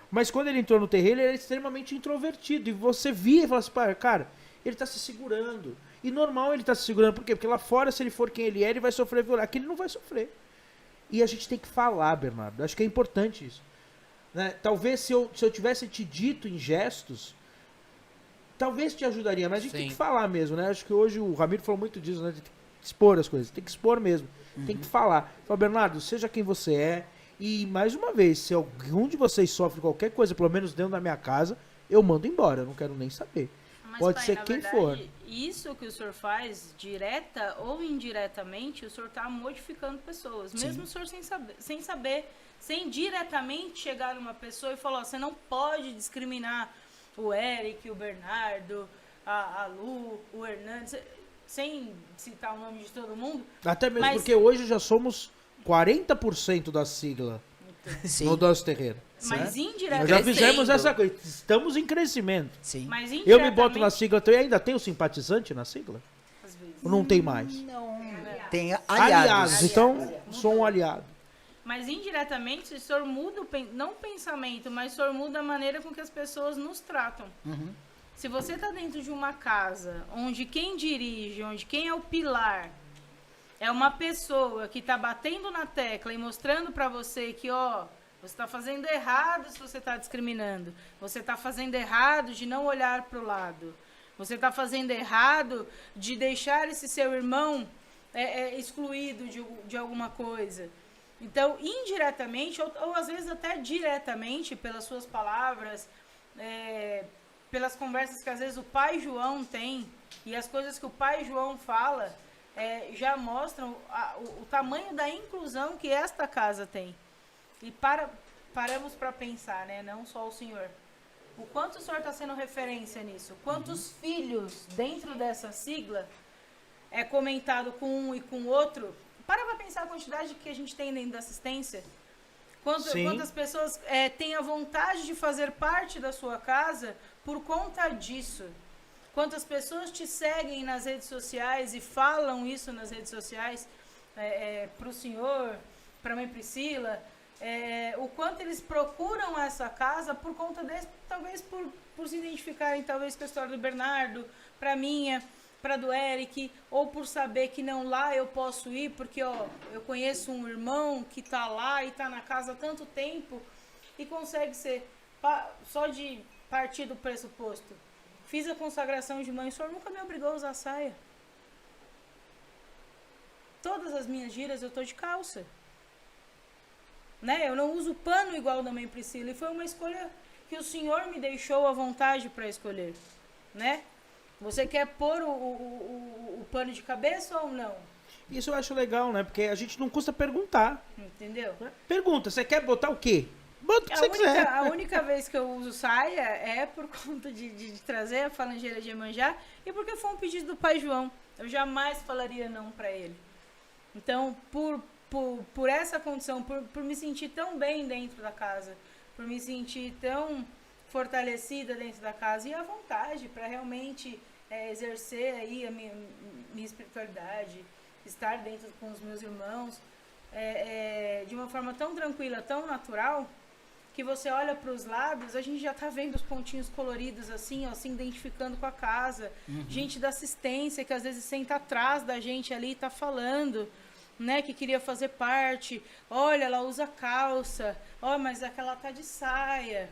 Mas quando ele entrou no terreiro, ele era extremamente introvertido. E você via e falava assim, cara, ele tá se segurando. E normal ele tá se segurando, por quê? Porque lá fora, se ele for quem ele é, ele vai sofrer violência. Aqui ele não vai sofrer. E a gente tem que falar, Bernardo. Acho que é importante isso. Né? Talvez se eu tivesse te dito em gestos, talvez te ajudaria, mas a gente tem que falar mesmo, né? Acho que hoje o Ramiro falou muito disso, né? Tem que expor as coisas, tem que expor mesmo, tem que falar. Fala, Bernardo, seja quem você é, e mais uma vez, se algum de vocês sofre qualquer coisa, pelo menos dentro da minha casa, eu mando embora, eu não quero nem saber. Mas, Pode pai, ser na quem verdade, for. Isso que o senhor faz, direta ou indiretamente, o senhor está modificando pessoas. Sim. Mesmo o senhor sem saber, sem diretamente chegar numa pessoa e falar, ó, você não pode discriminar o Eric, o Bernardo, a Lu, o Hernandes, sem citar o nome de todo mundo. Até mesmo Mas- porque hoje já somos 40% da sigla Sim, no nosso terreiro. Mas Nós indiretamente. já fizemos Crescendo. essa coisa, estamos em crescimento. sim. Mas Eu me boto na indiretamente, sigla, eu ainda tenho simpatizante na sigla? às vezes. Ou não tem mais? Não, tem Aliados, aliados. então sou um aliado. Mas indiretamente, o senhor muda, não o pensamento, mas o senhor muda a maneira com que as pessoas nos tratam. Uhum. Se você está dentro de uma casa onde quem dirige, onde quem é o pilar, é uma pessoa que está batendo na tecla e mostrando para você que, ó, você está fazendo errado se você está discriminando. Você está fazendo errado de não olhar para o lado. Você está fazendo errado de deixar esse seu irmão excluído de alguma coisa. Então, indiretamente, ou às vezes até diretamente, pelas suas palavras, pelas conversas que às vezes o pai João tem, e as coisas que o pai João fala, já mostram o tamanho da inclusão que esta casa tem. E paramos para pensar, né? Não só o senhor. O quanto o senhor está sendo referência nisso? Quantos filhos dentro dessa sigla é comentado com um e com o outro? Para pensar a quantidade que a gente tem dentro da assistência. Quantas pessoas têm a vontade de fazer parte da sua casa por conta disso? Quantas pessoas te seguem nas redes sociais e falam isso nas redes sociais para o senhor, para a mãe Priscila? O quanto eles procuram essa casa por conta desse, talvez por se identificarem talvez com a história do Bernardo, para minha, para do Eric, ou por saber que não, lá eu posso ir, porque eu conheço um irmão que está lá e está na casa há tanto tempo e consegue ser, só de partir do pressuposto. Fiz a consagração de mãe, o senhor nunca me obrigou a usar saia. Todas as minhas giras eu estou de calça. Né? Eu não uso pano igual da mãe Priscila, e foi uma escolha que o senhor me deixou à vontade para escolher. Né? Você quer pôr o pano de cabeça ou não? Isso eu acho legal, né? Porque a gente não custa perguntar. Entendeu? Pergunta, você quer botar o quê? Bota o que você quiser. A única vez que eu uso saia é por conta de trazer a falangeira de Iemanjá e porque foi um pedido do pai João. Eu jamais falaria não para ele. Então, por essa condição, por me sentir tão bem dentro da casa, por me sentir tão fortalecida dentro da casa e à vontade para realmente exercer aí a minha espiritualidade, estar dentro com os meus irmãos, de uma forma tão tranquila, tão natural, que você olha para os lados, a gente já tá vendo os pontinhos coloridos assim, ó, se identificando com a casa. Gente da assistência que às vezes senta atrás da gente ali e tá falando, né, que queria fazer parte. Olha, ela usa calça. Ó, mas aquela tá de saia.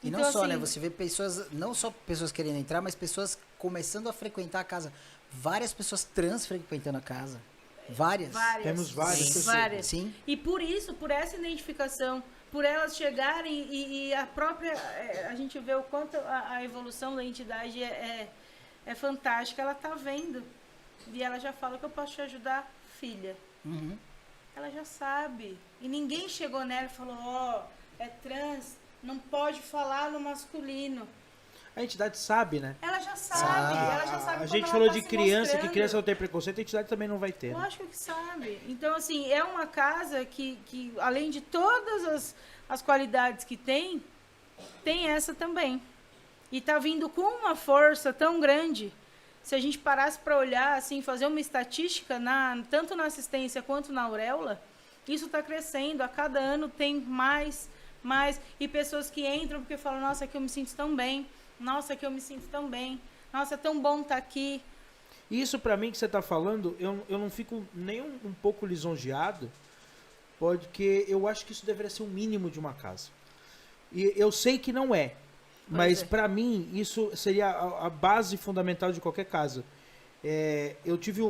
E então, não só, assim, né? Você vê pessoas, não só pessoas querendo entrar, mas pessoas começando a frequentar a casa. Várias pessoas trans frequentando a casa. Várias. Temos várias pessoas. Várias. Sim. E por isso, por essa identificação, por elas chegarem e a própria... a gente vê o quanto a evolução da entidade é fantástica. Ela tá vendo. E ela já fala que eu posso te ajudar, filha. Ela já sabe. E ninguém chegou nela e falou, é trans, não pode falar no masculino. A entidade sabe, né? Ela já sabe. Ela já sabe. A gente falou de criança, que criança não tem preconceito, a entidade também não vai ter. Lógico que sabe. Então, assim, é uma casa que além de todas as qualidades que tem essa também. E tá vindo com uma força tão grande. Se a gente parasse para olhar, assim, fazer uma estatística, tanto na assistência quanto na auréola, isso está crescendo. A cada ano tem mais. E pessoas que entram porque falam, nossa, aqui eu me sinto tão bem. Nossa, aqui eu me sinto tão bem. Nossa, é tão bom estar aqui. Isso pra mim que você tá falando, eu não fico nem um pouco lisonjeado, porque eu acho que isso deveria ser o mínimo de uma casa. E eu sei que não é, mas pra mim isso seria a base fundamental de qualquer casa. Eu tive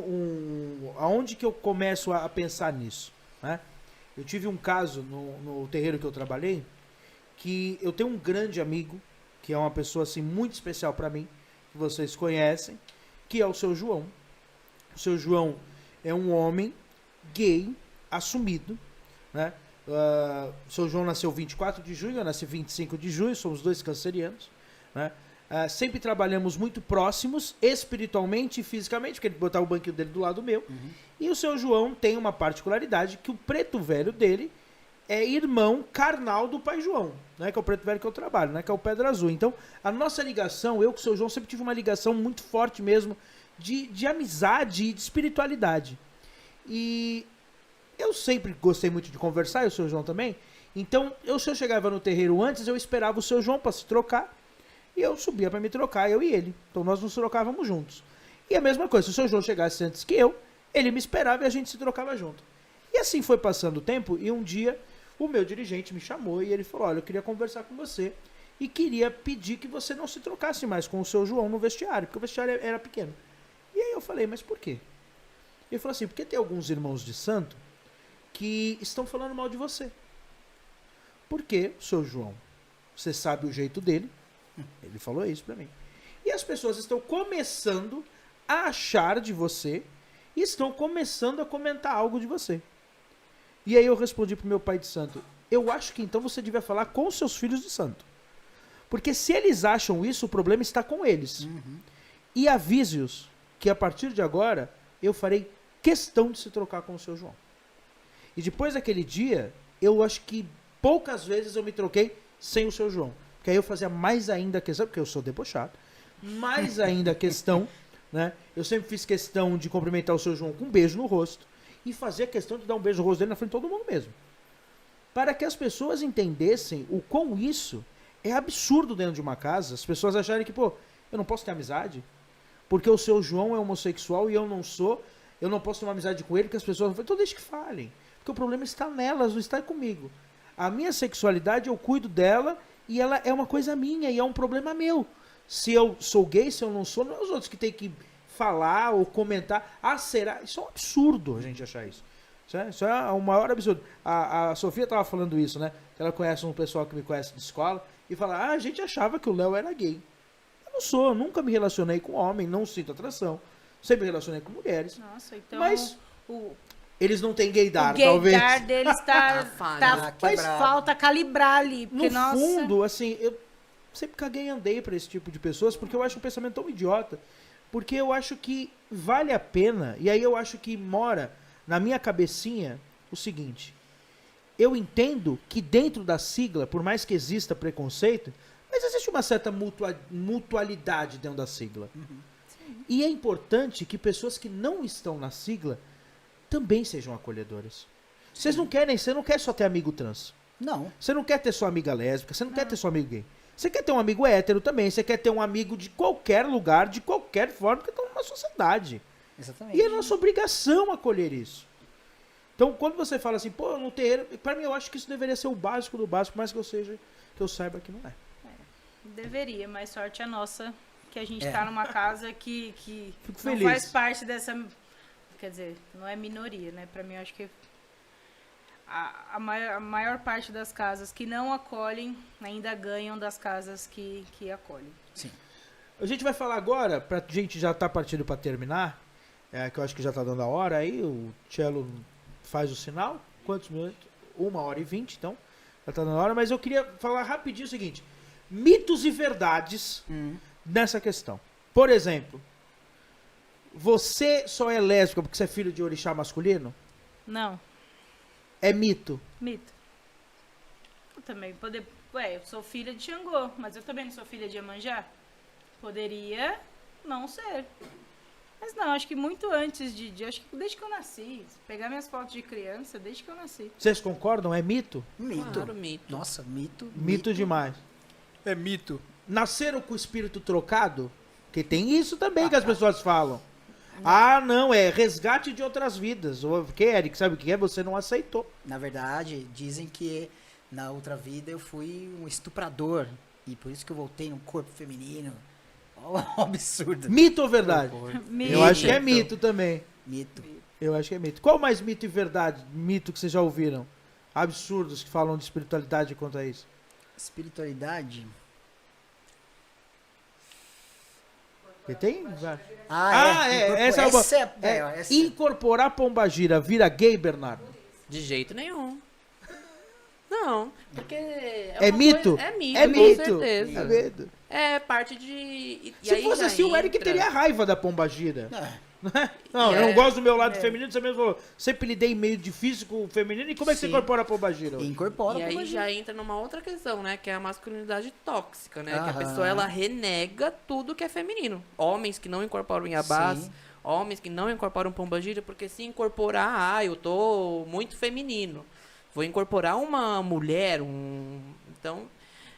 aonde que eu começo a pensar nisso, né? Eu tive um caso no terreiro que eu trabalhei, que eu tenho um grande amigo, que é uma pessoa assim muito especial pra mim, que vocês conhecem, que é o seu João. O seu João é um homem gay, assumido, né? O seu João nasceu 24 de junho, eu nasci 25 de junho, somos dois cancerianos, né? Sempre trabalhamos muito próximos, espiritualmente e fisicamente, porque ele botava o banquinho dele do lado meu. E o seu João tem uma particularidade, que o preto velho dele é irmão carnal do pai João, né? Que é o preto velho que eu trabalho, né? Que é o Pedra Azul. Então, a nossa ligação, eu com o seu João sempre tive uma ligação muito forte mesmo de amizade e de espiritualidade. E eu sempre gostei muito de conversar, e o seu João também. Então, se eu chegava no terreiro antes, eu esperava o seu João para se trocar, e eu subia para me trocar, eu e ele. Então, nós nos trocávamos juntos. E a mesma coisa, se o seu João chegasse antes que eu, ele me esperava e a gente se trocava junto. E assim foi passando o tempo, e um dia o meu dirigente me chamou e ele falou, olha, eu queria conversar com você e queria pedir que você não se trocasse mais com o seu João no vestiário, porque o vestiário era pequeno. E aí eu falei, mas por quê? Ele falou assim, porque tem alguns irmãos de santo que estão falando mal de você. Porque, seu João, você sabe o jeito dele. Ele falou isso pra mim. E as pessoas estão começando a achar de você e estão começando a comentar algo de você. E aí eu respondi pro meu pai de santo, eu acho que então você devia falar com os seus filhos de santo. Porque se eles acham isso, o problema está com eles. E avise-os que a partir de agora eu farei questão de se trocar com o seu João. E depois daquele dia, eu acho que poucas vezes eu me troquei sem o seu João. Porque aí eu fazia mais ainda questão, porque eu sou debochado, mais ainda questão, né? Eu sempre fiz questão de cumprimentar o seu João com um beijo no rosto e fazia questão de dar um beijo no rosto dele na frente de todo mundo mesmo. Para que as pessoas entendessem o quão isso é absurdo dentro de uma casa, as pessoas acharem que, pô, eu não posso ter amizade, porque o seu João é homossexual e eu não sou, eu não posso ter uma amizade com ele, porque as pessoas vão falar, então deixa que falem, porque o problema está nelas, não está comigo. A minha sexualidade, eu cuido dela e ela é uma coisa minha e é um problema meu. Se eu sou gay, se eu não sou, não é os outros que tem que falar ou comentar. Ah, será? Isso é um absurdo a gente achar isso. Isso é o maior absurdo. A Sofia estava falando isso, né? Que ela conhece um pessoal que me conhece de escola e fala, a gente achava que o Léo era gay. Eu não sou, eu nunca me relacionei com homem, não sinto atração. Sempre me relacionei com mulheres. Nossa, então... Mas eles não têm gaydar, o gaydar talvez. deles tá Mas falta calibrar ali. Porque, No nossa... fundo, assim, eu sempre caguei e andei pra esse tipo de pessoas, porque eu acho um pensamento tão idiota. Porque eu acho que vale a pena, e aí eu acho que mora na minha cabecinha o seguinte. Eu entendo que dentro da sigla, por mais que exista preconceito, mas existe uma certa mutualidade dentro da sigla. E é importante que pessoas que não estão na sigla também sejam acolhedoras. Você não quer só ter amigo trans. Não. Você não quer ter sua amiga lésbica, você não quer ter seu amigo gay. Você quer ter um amigo hétero também, você quer ter um amigo de qualquer lugar, de qualquer forma, porque estão numa sociedade. Exatamente. E é nossa obrigação acolher isso. Então, quando você fala assim, pô, no terreiro, pra mim eu acho que isso deveria ser o básico do básico, mas que eu saiba que não é. Deveria, mas sorte é nossa que a gente tá numa casa que Fico não feliz. faz parte dessa... Quer dizer, não é minoria, né? Pra mim, eu acho que a maior parte das casas que não acolhem ainda ganham das casas que acolhem. Sim. A gente vai falar agora, pra gente já tá partindo pra terminar, que eu acho que já tá dando a hora aí, o Cello faz o sinal. Quantos minutos? 1h20, então. Já tá dando a hora, mas eu queria falar rapidinho o seguinte. Mitos e verdades nessa questão. Por exemplo, você só é lésbica porque você é filho de orixá masculino? Não. É mito. Mito. Eu também poder... Ué, eu sou filha de Xangô, mas eu também não sou filha de Iemanjá? Poderia não ser. Mas não, acho que muito antes acho que desde que eu nasci. Se pegar minhas fotos de criança, desde que eu nasci. Vocês concordam? É mito? Mito. Claro, mito. Nossa, mito. Mito demais. É mito. Nasceram com o espírito trocado? Porque tem isso também que as pessoas falam. Ah, não, é resgate de outras vidas. O que, Eric, sabe o que é? Você não aceitou. Na verdade, dizem que na outra vida eu fui um estuprador. E por isso que eu voltei num corpo feminino. Ó, um absurdo. Mito ou verdade? Mito. Eu acho que é mito também. Mito. Eu acho que é mito. Qual mais mito e verdade? Mito que vocês já ouviram? Absurdos que falam de espiritualidade quanto a isso. Espiritualidade. Porque tem? Essa é Incorporar pombagira vira gay, Bernardo? De jeito nenhum. Não, porque... É uma mito? coisa- é mito, É com mito. certeza. É mito. É parte de... e Se aí fosse já assim, o Eric entra- teria raiva da pombagira. Não, É. eu não gosto do meu lado feminino, você mesmo falou. Sempre lidei meio difícil com o feminino. E como é que você Sim. incorpora a pombagira? Incorpora. E aí pombagira. já entra numa outra questão, né? Que é a masculinidade tóxica, né? Que a Aham. pessoa, ela renega tudo que é feminino. Homens que não incorporam Iabás, Sim. homens que não incorporam pombagira, porque se incorporar, eu tô muito feminino. Vou incorporar uma mulher, Então,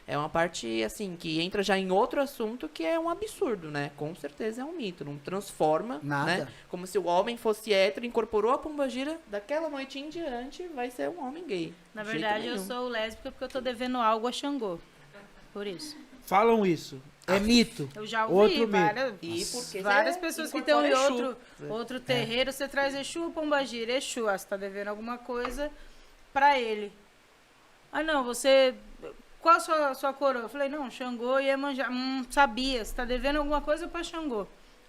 é uma parte, assim, que entra já em outro assunto que é um absurdo, né? Com certeza é um mito. Não transforma, Nada. né? Como se o homem fosse hétero, incorporou a pombagira, daquela noite em diante vai ser um homem gay. Na De jeito verdade, eu nenhum. sou lésbica porque eu tô devendo algo a Xangô. Por isso. Falam isso. É mito. Eu já Outro ouvi mito. várias pessoas que estão em incorpora outro terreiro, você traz Exu ou Pombagira? Exu, você tá devendo alguma coisa pra ele. Ah, não, você... Qual a sua coroa? Eu falei, não, Xangô e Iemanjá. Sabia, você tá devendo alguma coisa pra Xangô.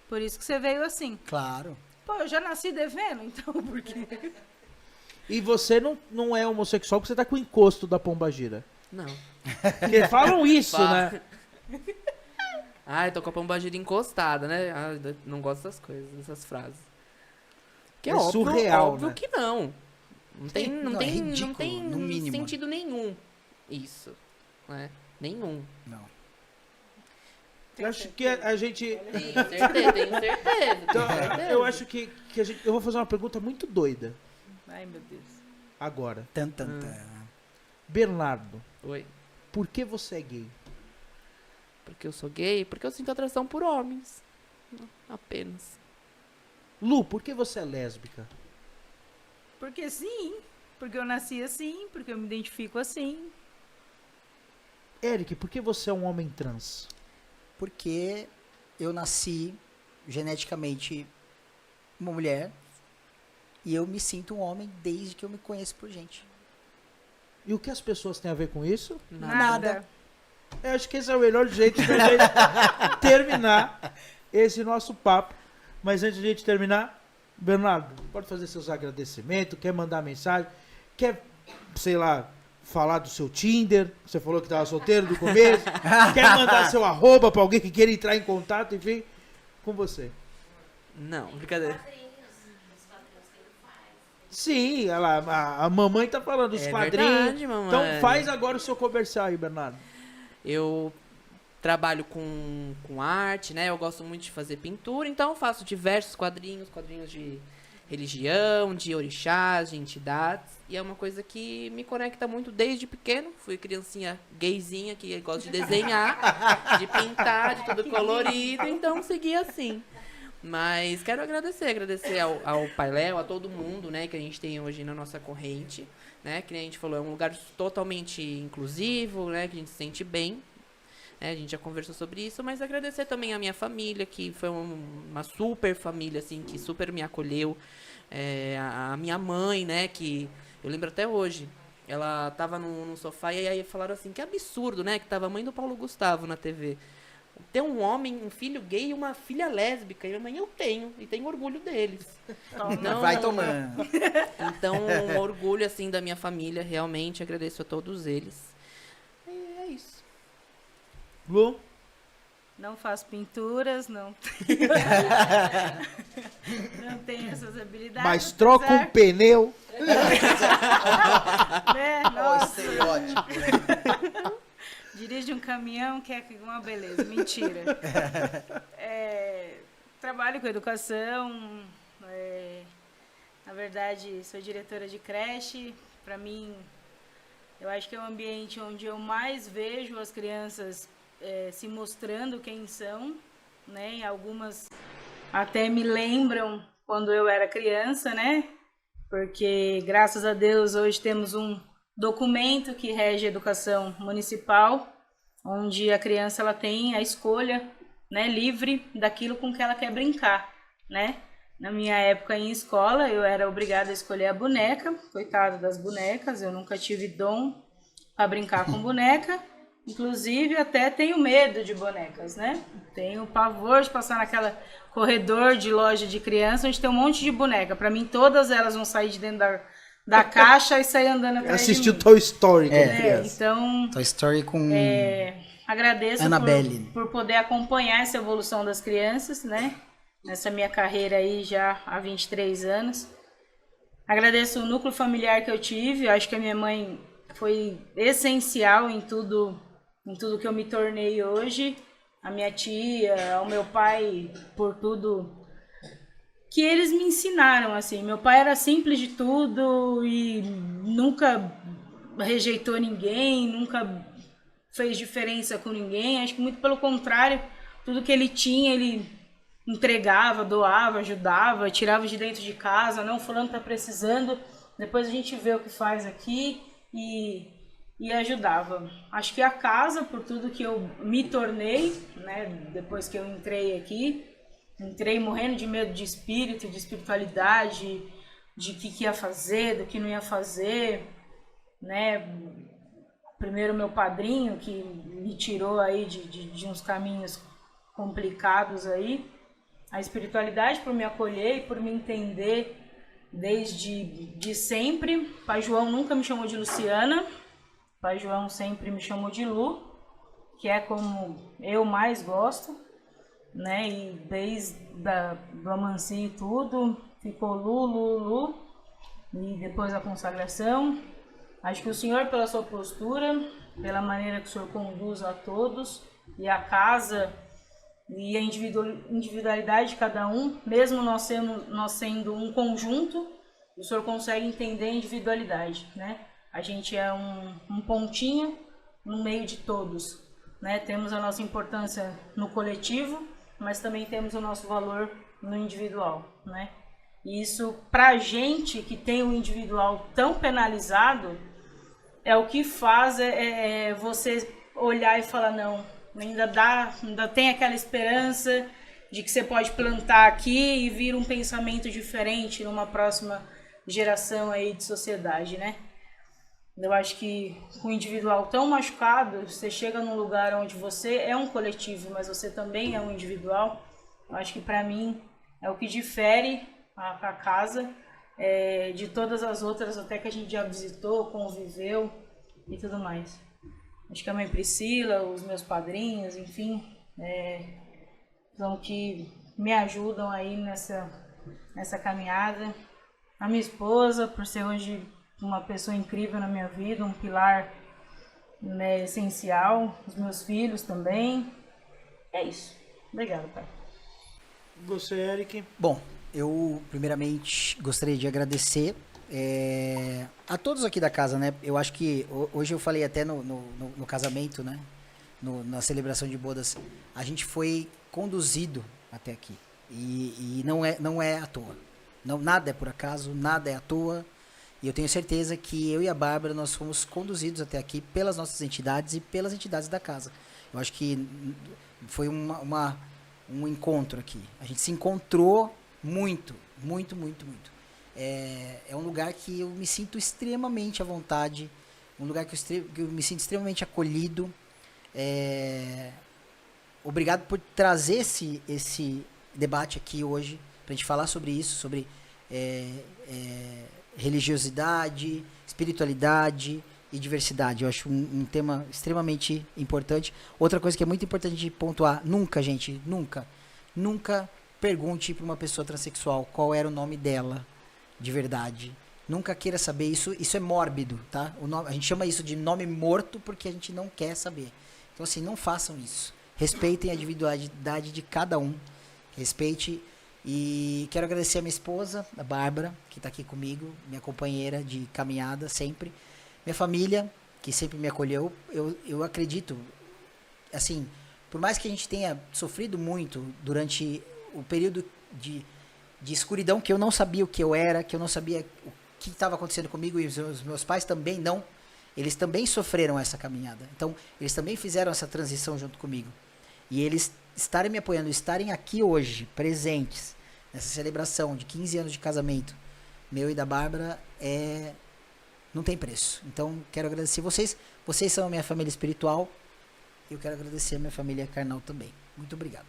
Por isso que você veio assim. Claro. Pô, eu já nasci devendo, então por quê? E você não é homossexual porque você tá com o encosto da pombagira. Não. Porque falam isso, Fala. né? Ai, tô com a pombagira encostada, né? Ah, não gosto dessas coisas, dessas frases. Que é óbvio, surreal, óbvio né? que não. Não tem, Não, é ridículo, não tem no mínimo. sentido nenhum isso, né? Nenhum. Não. Eu acho que a gente... Tenho certeza. Então, eu acho que a gente... Eu vou fazer uma pergunta muito doida Ai, meu Deus. agora. Tan, tan, tan. Bernardo, Oi. por que você é gay? Porque eu sou gay? Porque eu sinto atração por homens. Apenas. Lu, por que você é lésbica? Porque sim, porque eu nasci assim, porque eu me identifico assim. Eric, por que você é um homem trans? Porque eu nasci geneticamente uma mulher e eu me sinto um homem desde que eu me conheço por gente. E o que as pessoas têm a ver com isso? Nada. Eu acho que esse é o melhor jeito de a gente terminar esse nosso papo. Mas antes de a gente terminar, Bernardo, pode fazer seus agradecimentos, quer mandar mensagem, quer, sei lá, falar do seu Tinder, você falou que estava solteiro do começo, quer mandar seu arroba para alguém que queira entrar em contato, enfim, com você. Não, brincadeira. Sim, a mamãe tá falando dos É quadrinhos. verdade, mamãe. Então faz agora o seu comercial aí, Bernardo. Eu trabalho com arte, né? Eu gosto muito de fazer pintura, então eu faço diversos quadrinhos de religião, de orixás, de entidades. E é uma coisa que me conecta muito desde pequeno. Fui criancinha gayzinha que gosta de desenhar, de pintar, de tudo colorido, então segui assim. Mas quero agradecer ao Pai Léo, a todo mundo, né, que a gente tem hoje na nossa corrente, né, que nem a gente falou, é um lugar totalmente inclusivo, né, que a gente se sente bem, né, a gente já conversou sobre isso, mas agradecer também a minha família, que foi uma super família, assim, que super me acolheu, a minha mãe, né, que eu lembro até hoje, ela tava no sofá e aí falaram assim, que absurdo, né, que tava a mãe do Paulo Gustavo na TV. Ter um homem, um filho gay e uma filha lésbica. E a mãe, eu tenho. E tenho orgulho deles. Então, Vai tomando. Então, um orgulho, assim, da minha família. Realmente, agradeço a todos eles. E é isso. Lu? Não faço pinturas, não tenho essas habilidades. Mas troca um pneu. Né? Ó, Nossa, estereótipo. dirige um caminhão que é uma beleza. Mentira. Trabalho com educação. Na verdade, sou diretora de creche. Para mim, eu acho que é o ambiente onde eu mais vejo as crianças se mostrando quem são, né? Algumas até me lembram quando eu era criança, né? Porque, graças a Deus, hoje temos um documento que rege a educação municipal, onde a criança ela tem a escolha, né, livre daquilo com que ela quer brincar, né? Na minha época em escola, eu era obrigada a escolher a boneca, coitada das bonecas, eu nunca tive dom para brincar com boneca, inclusive até tenho medo de bonecas, né? Tenho pavor de passar naquela corredor de loja de criança onde tem um monte de boneca. Para mim, todas elas vão sair de dentro da caixa e sair andando atrás de mim. Assistiu Toy Story quando criança. Então, Toy Story com agradeço Annabelle. por poder acompanhar essa evolução das crianças, né? Nessa minha carreira aí já há 23 anos. Agradeço o núcleo familiar que eu tive. Acho que a minha mãe foi essencial em tudo que eu me tornei hoje. A minha tia, ao meu pai, por tudo que eles me ensinaram, assim. Meu pai era simples de tudo e nunca rejeitou ninguém, nunca fez diferença com ninguém. Acho que muito pelo contrário, tudo que ele tinha, ele entregava, doava, ajudava, tirava de dentro de casa. Não, fulano tá precisando, depois a gente vê o que faz aqui. E e ajudava. Acho que a casa, por tudo que eu me tornei, né, depois que eu entrei aqui, entrei morrendo de medo de espírito, de espiritualidade, de que ia fazer, do que não ia fazer, né? Primeiro meu padrinho, que me tirou aí de uns caminhos complicados aí, a espiritualidade por me acolher e por me entender desde sempre. Pai João nunca me chamou de Luciana, Pai João sempre me chamou de Lu, que é como eu mais gosto, né? E desde do amancio e tudo, ficou Lu, e depois a consagração. Acho que o Senhor, pela sua postura, pela maneira que o Senhor conduz a todos, e a casa, e a individualidade de cada um, mesmo nós sendo um conjunto, o Senhor consegue entender a individualidade, né? A gente é um pontinho no meio de todos, né? Temos a nossa importância no coletivo, mas também temos o nosso valor no individual, né? E isso, pra gente que tem o individual tão penalizado, é o que faz você olhar e falar, não, ainda tem aquela esperança de que você pode plantar aqui e vir um pensamento diferente numa próxima geração aí de sociedade, né? Eu acho que com o individual tão machucado, você chega num lugar onde você é um coletivo, mas você também é um individual. Eu acho que para mim é o que difere a casa de todas as outras, até que a gente já visitou, conviveu e tudo mais. Acho que a mãe Priscila, os meus padrinhos, enfim, são que me ajudam aí nessa caminhada. A minha esposa, por ser hoje uma pessoa incrível na minha vida, um pilar, né, essencial. Os meus filhos também. É isso. Obrigada, pai. Você, Eric? Bom, eu primeiramente gostaria de agradecer a todos aqui da casa, né? Eu acho que hoje eu falei até no casamento, né? Na celebração de bodas, a gente foi conduzido até aqui. E não é à toa. Não, nada é por acaso, nada é à toa. E eu tenho certeza que eu e a Bárbara, nós fomos conduzidos até aqui pelas nossas entidades e pelas entidades da casa. Eu acho que foi um encontro aqui. A gente se encontrou muito. É um lugar que eu me sinto extremamente à vontade, um lugar que eu me sinto extremamente acolhido. Obrigado por trazer esse debate aqui hoje, para a gente falar sobre isso, sobre religiosidade, espiritualidade e diversidade. Eu acho um tema extremamente importante. Outra coisa que é muito importante de pontuar, nunca pergunte para uma pessoa transexual qual era o nome dela de verdade. Nunca queira saber isso. Isso é mórbido, tá? A gente chama isso de nome morto porque a gente não quer saber. Então, assim, não façam isso. Respeitem a individualidade de cada um. Respeite. E quero agradecer a minha esposa, a Bárbara, que está aqui comigo, minha companheira de caminhada sempre. Minha família, que sempre me acolheu. Eu acredito, assim, por mais que a gente tenha sofrido muito durante o período de escuridão, que eu não sabia o que eu era, que eu não sabia o que estava acontecendo comigo, e os meus pais também não, eles também sofreram essa caminhada. Então, eles também fizeram essa transição junto comigo. E eles estarem me apoiando, estarem aqui hoje, presentes, nessa celebração de 15 anos de casamento, meu e da Bárbara, não tem preço. Então, quero agradecer vocês. Vocês são a minha família espiritual. E eu quero agradecer a minha família carnal também. Muito obrigado.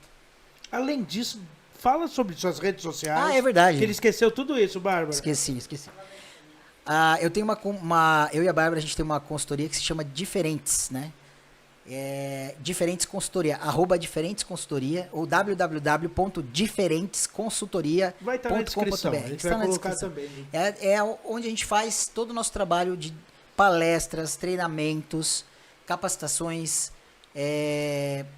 Além disso, fala sobre suas redes sociais. É verdade. Que ele esqueceu tudo isso, Bárbara. Esqueci. Eu tenho eu e a Bárbara, a gente tem uma consultoria que se chama Diferentes, né? Diferentes Consultoria, @Diferentes Consultoria, ou www.diferentesconsultoria.com.br. Vai estar na descrição, a gente vai colocar também. Onde a gente faz todo o nosso trabalho de palestras, treinamentos, capacitações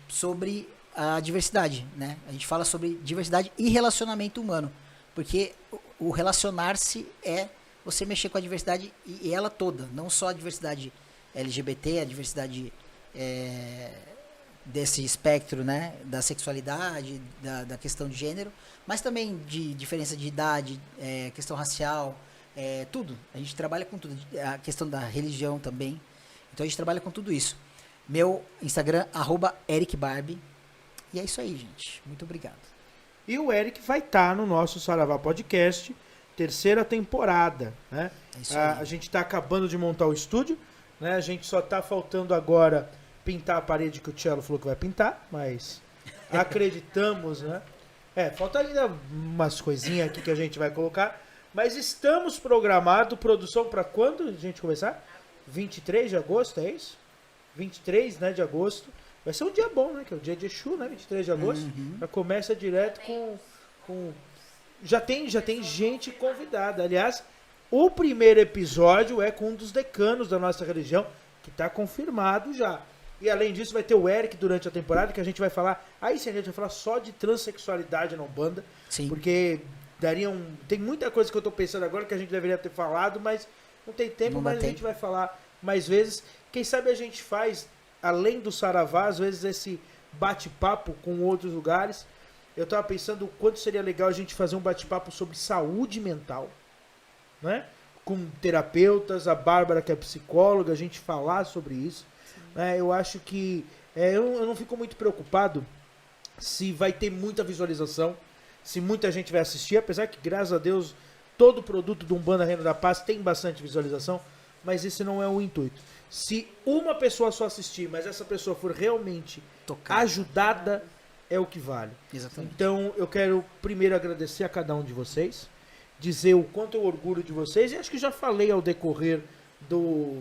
sobre a diversidade, né? A gente fala sobre diversidade e relacionamento humano, porque o relacionar-se é você mexer com a diversidade e ela toda, não só a diversidade LGBT, a diversidade desse espectro, né, da sexualidade, da questão de gênero, mas também de diferença de idade, questão racial, tudo. A gente trabalha com tudo, a questão da religião também. Então a gente trabalha com tudo isso. Meu Instagram, @ericbarbie. E é isso aí, gente. Muito obrigado. E o Eric vai estar no nosso Saravá Podcast, 3ª temporada, né? É isso aí. A gente está acabando de montar o estúdio, né? A gente só está faltando agora pintar a parede que o Cello falou que vai pintar, mas acreditamos, né? Falta ainda umas coisinhas aqui que a gente vai colocar, mas estamos programados, produção para quando a gente começar? 23 de agosto, é isso? 23, né, de agosto. Vai ser um dia bom, né? Que é o dia de Exu, né? 23 de agosto. Já começa direto com... Já tem gente convidada. Aliás, o primeiro episódio é com um dos decanos da nossa religião, que está confirmado já. E além disso, vai ter o Eric durante a temporada, que a gente vai falar... Aí sim, a gente vai falar só de transexualidade na Umbanda. Sim. Porque tem muita coisa que eu estou pensando agora que a gente deveria ter falado, mas não tem tempo, Não dá mas a tempo. gente vai falar mais vezes. Quem sabe a gente faz, além do Saravá, às vezes esse bate-papo com outros lugares. Eu estava pensando o quanto seria legal a gente fazer um bate-papo sobre saúde mental, né? Com terapeutas, a Bárbara que é psicóloga, a gente falar sobre isso. Eu acho que eu não fico muito preocupado se vai ter muita visualização, se muita gente vai assistir, apesar que, graças a Deus, todo produto do Umbanda Reino da Paz tem bastante visualização, mas esse não é o intuito. Se uma pessoa só assistir, mas essa pessoa for realmente ajudada, é o que vale. Exatamente. Então, eu quero primeiro agradecer a cada um de vocês, dizer o quanto eu orgulho de vocês, e acho que já falei ao decorrer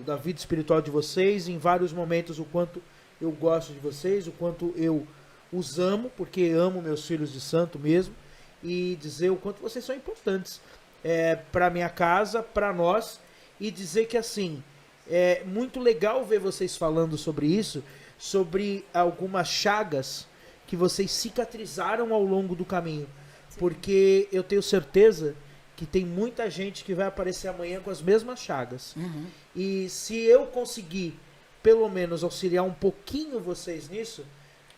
da vida espiritual de vocês, em vários momentos, o quanto eu gosto de vocês, o quanto eu os amo, porque amo meus filhos de santo mesmo, e dizer o quanto vocês são importantes para minha casa, para nós, e dizer que assim, é muito legal ver vocês falando sobre isso, sobre algumas chagas que vocês cicatrizaram ao longo do caminho, porque eu tenho certeza que tem muita gente que vai aparecer amanhã com as mesmas chagas. E se eu conseguir, pelo menos, auxiliar um pouquinho vocês nisso,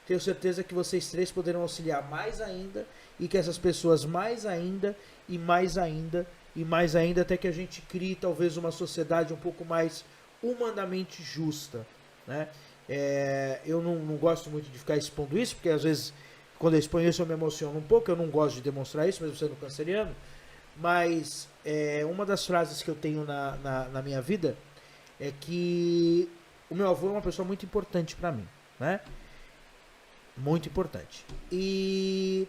tenho certeza que vocês 3 poderão auxiliar mais ainda, e que essas pessoas mais ainda, e mais ainda, e mais ainda, até que a gente crie talvez uma sociedade um pouco mais humanamente justa, né? Eu não gosto muito de ficar expondo isso, porque às vezes, quando eu exponho isso, eu me emociono um pouco, eu não gosto de demonstrar isso, mesmo sendo canceriano. Mas uma das frases que eu tenho na minha vida é que o meu avô é uma pessoa muito importante para mim, né? Muito importante. E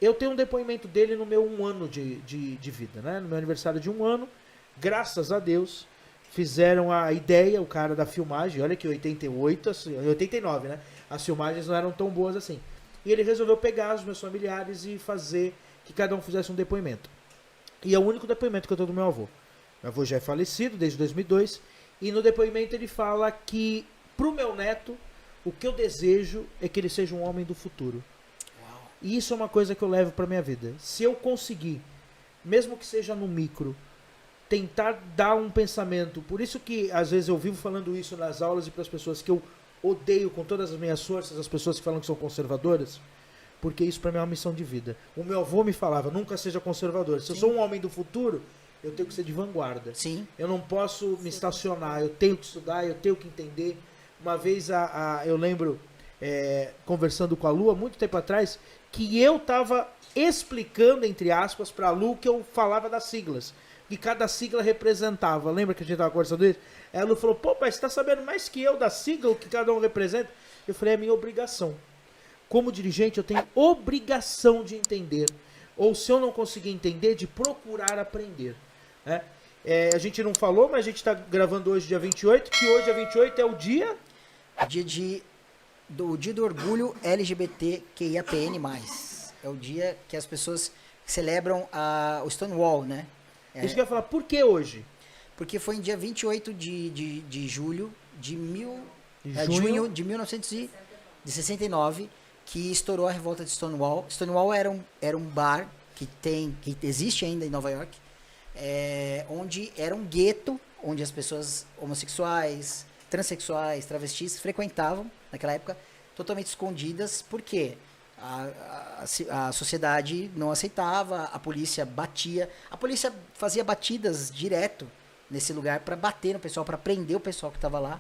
eu tenho um depoimento dele no meu 1 ano de vida, né? No meu aniversário de 1 ano, graças a Deus, fizeram a ideia, o cara da filmagem, olha que 88, 89, né? As filmagens não eram tão boas assim. E ele resolveu pegar os meus familiares e fazer que cada um fizesse um depoimento. E é o único depoimento que eu tenho do meu avô. Meu avô já é falecido desde 2002, e no depoimento ele fala que pro meu neto, o que eu desejo é que ele seja um homem do futuro. Uau. E isso é uma coisa que eu levo pra minha vida. Se eu conseguir, mesmo que seja no micro, tentar dar um pensamento, por isso que às vezes eu vivo falando isso nas aulas e para as pessoas que eu odeio com todas as minhas forças, as pessoas que falam que são conservadoras, porque isso para mim é uma missão de vida. O meu avô me falava, nunca seja conservador. Se eu sou um homem do futuro, eu tenho que ser de vanguarda. Sim. Eu não posso me estacionar, eu tenho que estudar, eu tenho que entender. Uma vez eu lembro, conversando com a Lu, há muito tempo atrás, que eu estava explicando, entre aspas, para a Lu que eu falava das siglas. Que cada sigla representava. Lembra que a gente estava conversando isso? A Lu falou, pô, mas você está sabendo mais que eu da sigla, o que cada um representa? Eu falei, é minha obrigação. Como dirigente, eu tenho obrigação de entender. Ou se eu não conseguir entender, de procurar aprender. Né? A gente não falou, mas a gente está gravando hoje, dia 28, que hoje, dia 28, é o dia... Dia do orgulho LGBTQIAPN+. É o dia que as pessoas celebram o Stonewall, né? Isso que eu ia falar, por que hoje? Porque foi em dia 28 de julho de junho de 1969 que estourou a revolta de Stonewall. Stonewall era um bar que existe ainda em Nova York, onde era um gueto, onde as pessoas homossexuais, transexuais, travestis frequentavam, naquela época, totalmente escondidas, porque a sociedade não aceitava, a polícia batia, a polícia fazia batidas direto nesse lugar para bater no pessoal, para prender o pessoal que tava lá.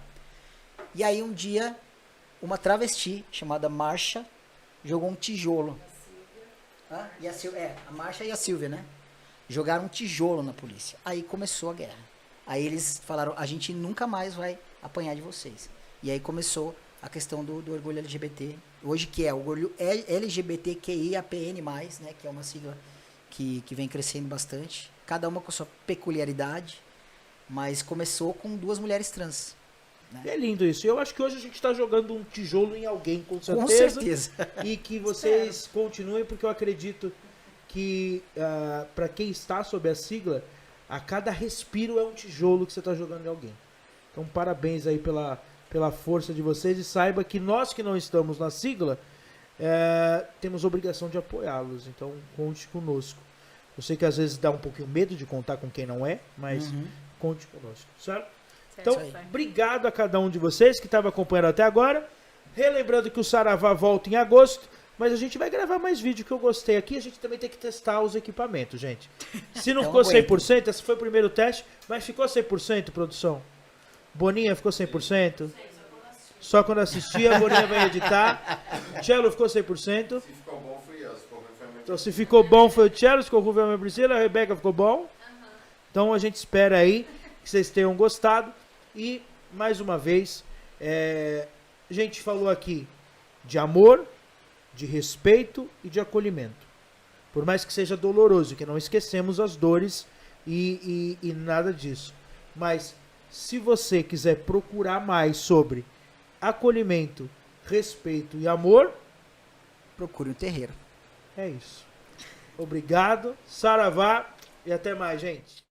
E aí um dia, uma travesti chamada Marcha jogou um tijolo. E a Marcha e a Silvia, né? Jogaram um tijolo na polícia. Aí começou a guerra. Aí eles falaram, a gente nunca mais vai apanhar de vocês. E aí começou a questão do orgulho LGBT. Hoje que é o orgulho LGBTQIAPN+, né? Que é uma sigla que vem crescendo bastante. Cada uma com sua peculiaridade. Mas começou com 2 mulheres trans. Né? É lindo isso. Eu acho que hoje a gente está jogando um tijolo em alguém, com certeza. Com certeza. E que vocês continuem, porque eu acredito que para quem está sob a sigla, a cada respiro é um tijolo que você está jogando em alguém. Então, parabéns aí pela força de vocês e saiba que nós que não estamos na sigla temos obrigação de apoiá-los. Então, conte conosco. Eu sei que às vezes dá um pouquinho medo de contar com quem não é, mas conte conosco, certo? Então, obrigado a cada um de vocês que estava acompanhando até agora. Relembrando que o Saravá volta em agosto, mas a gente vai gravar mais vídeo que eu gostei aqui. A gente também tem que testar os equipamentos, gente. Se não ficou 100%, esse foi o primeiro teste, mas ficou 100%, produção? Boninha ficou 100%? Só quando assistir, a Boninha vai editar. Cello ficou 100%. Se ficou bom, fui eu. Se ficou ruim, foi a minha. Então, se ficou bom, foi o Cello. Se ficou ruim, foi a minha Priscila. A Rebeca ficou bom. Então, a gente espera aí que vocês tenham gostado. E, mais uma vez, a gente falou aqui de amor, de respeito e de acolhimento. Por mais que seja doloroso, que não esquecemos as dores e nada disso. Mas, se você quiser procurar mais sobre acolhimento, respeito e amor, Procure o terreiro. é isso. Obrigado, saravá e até mais, gente.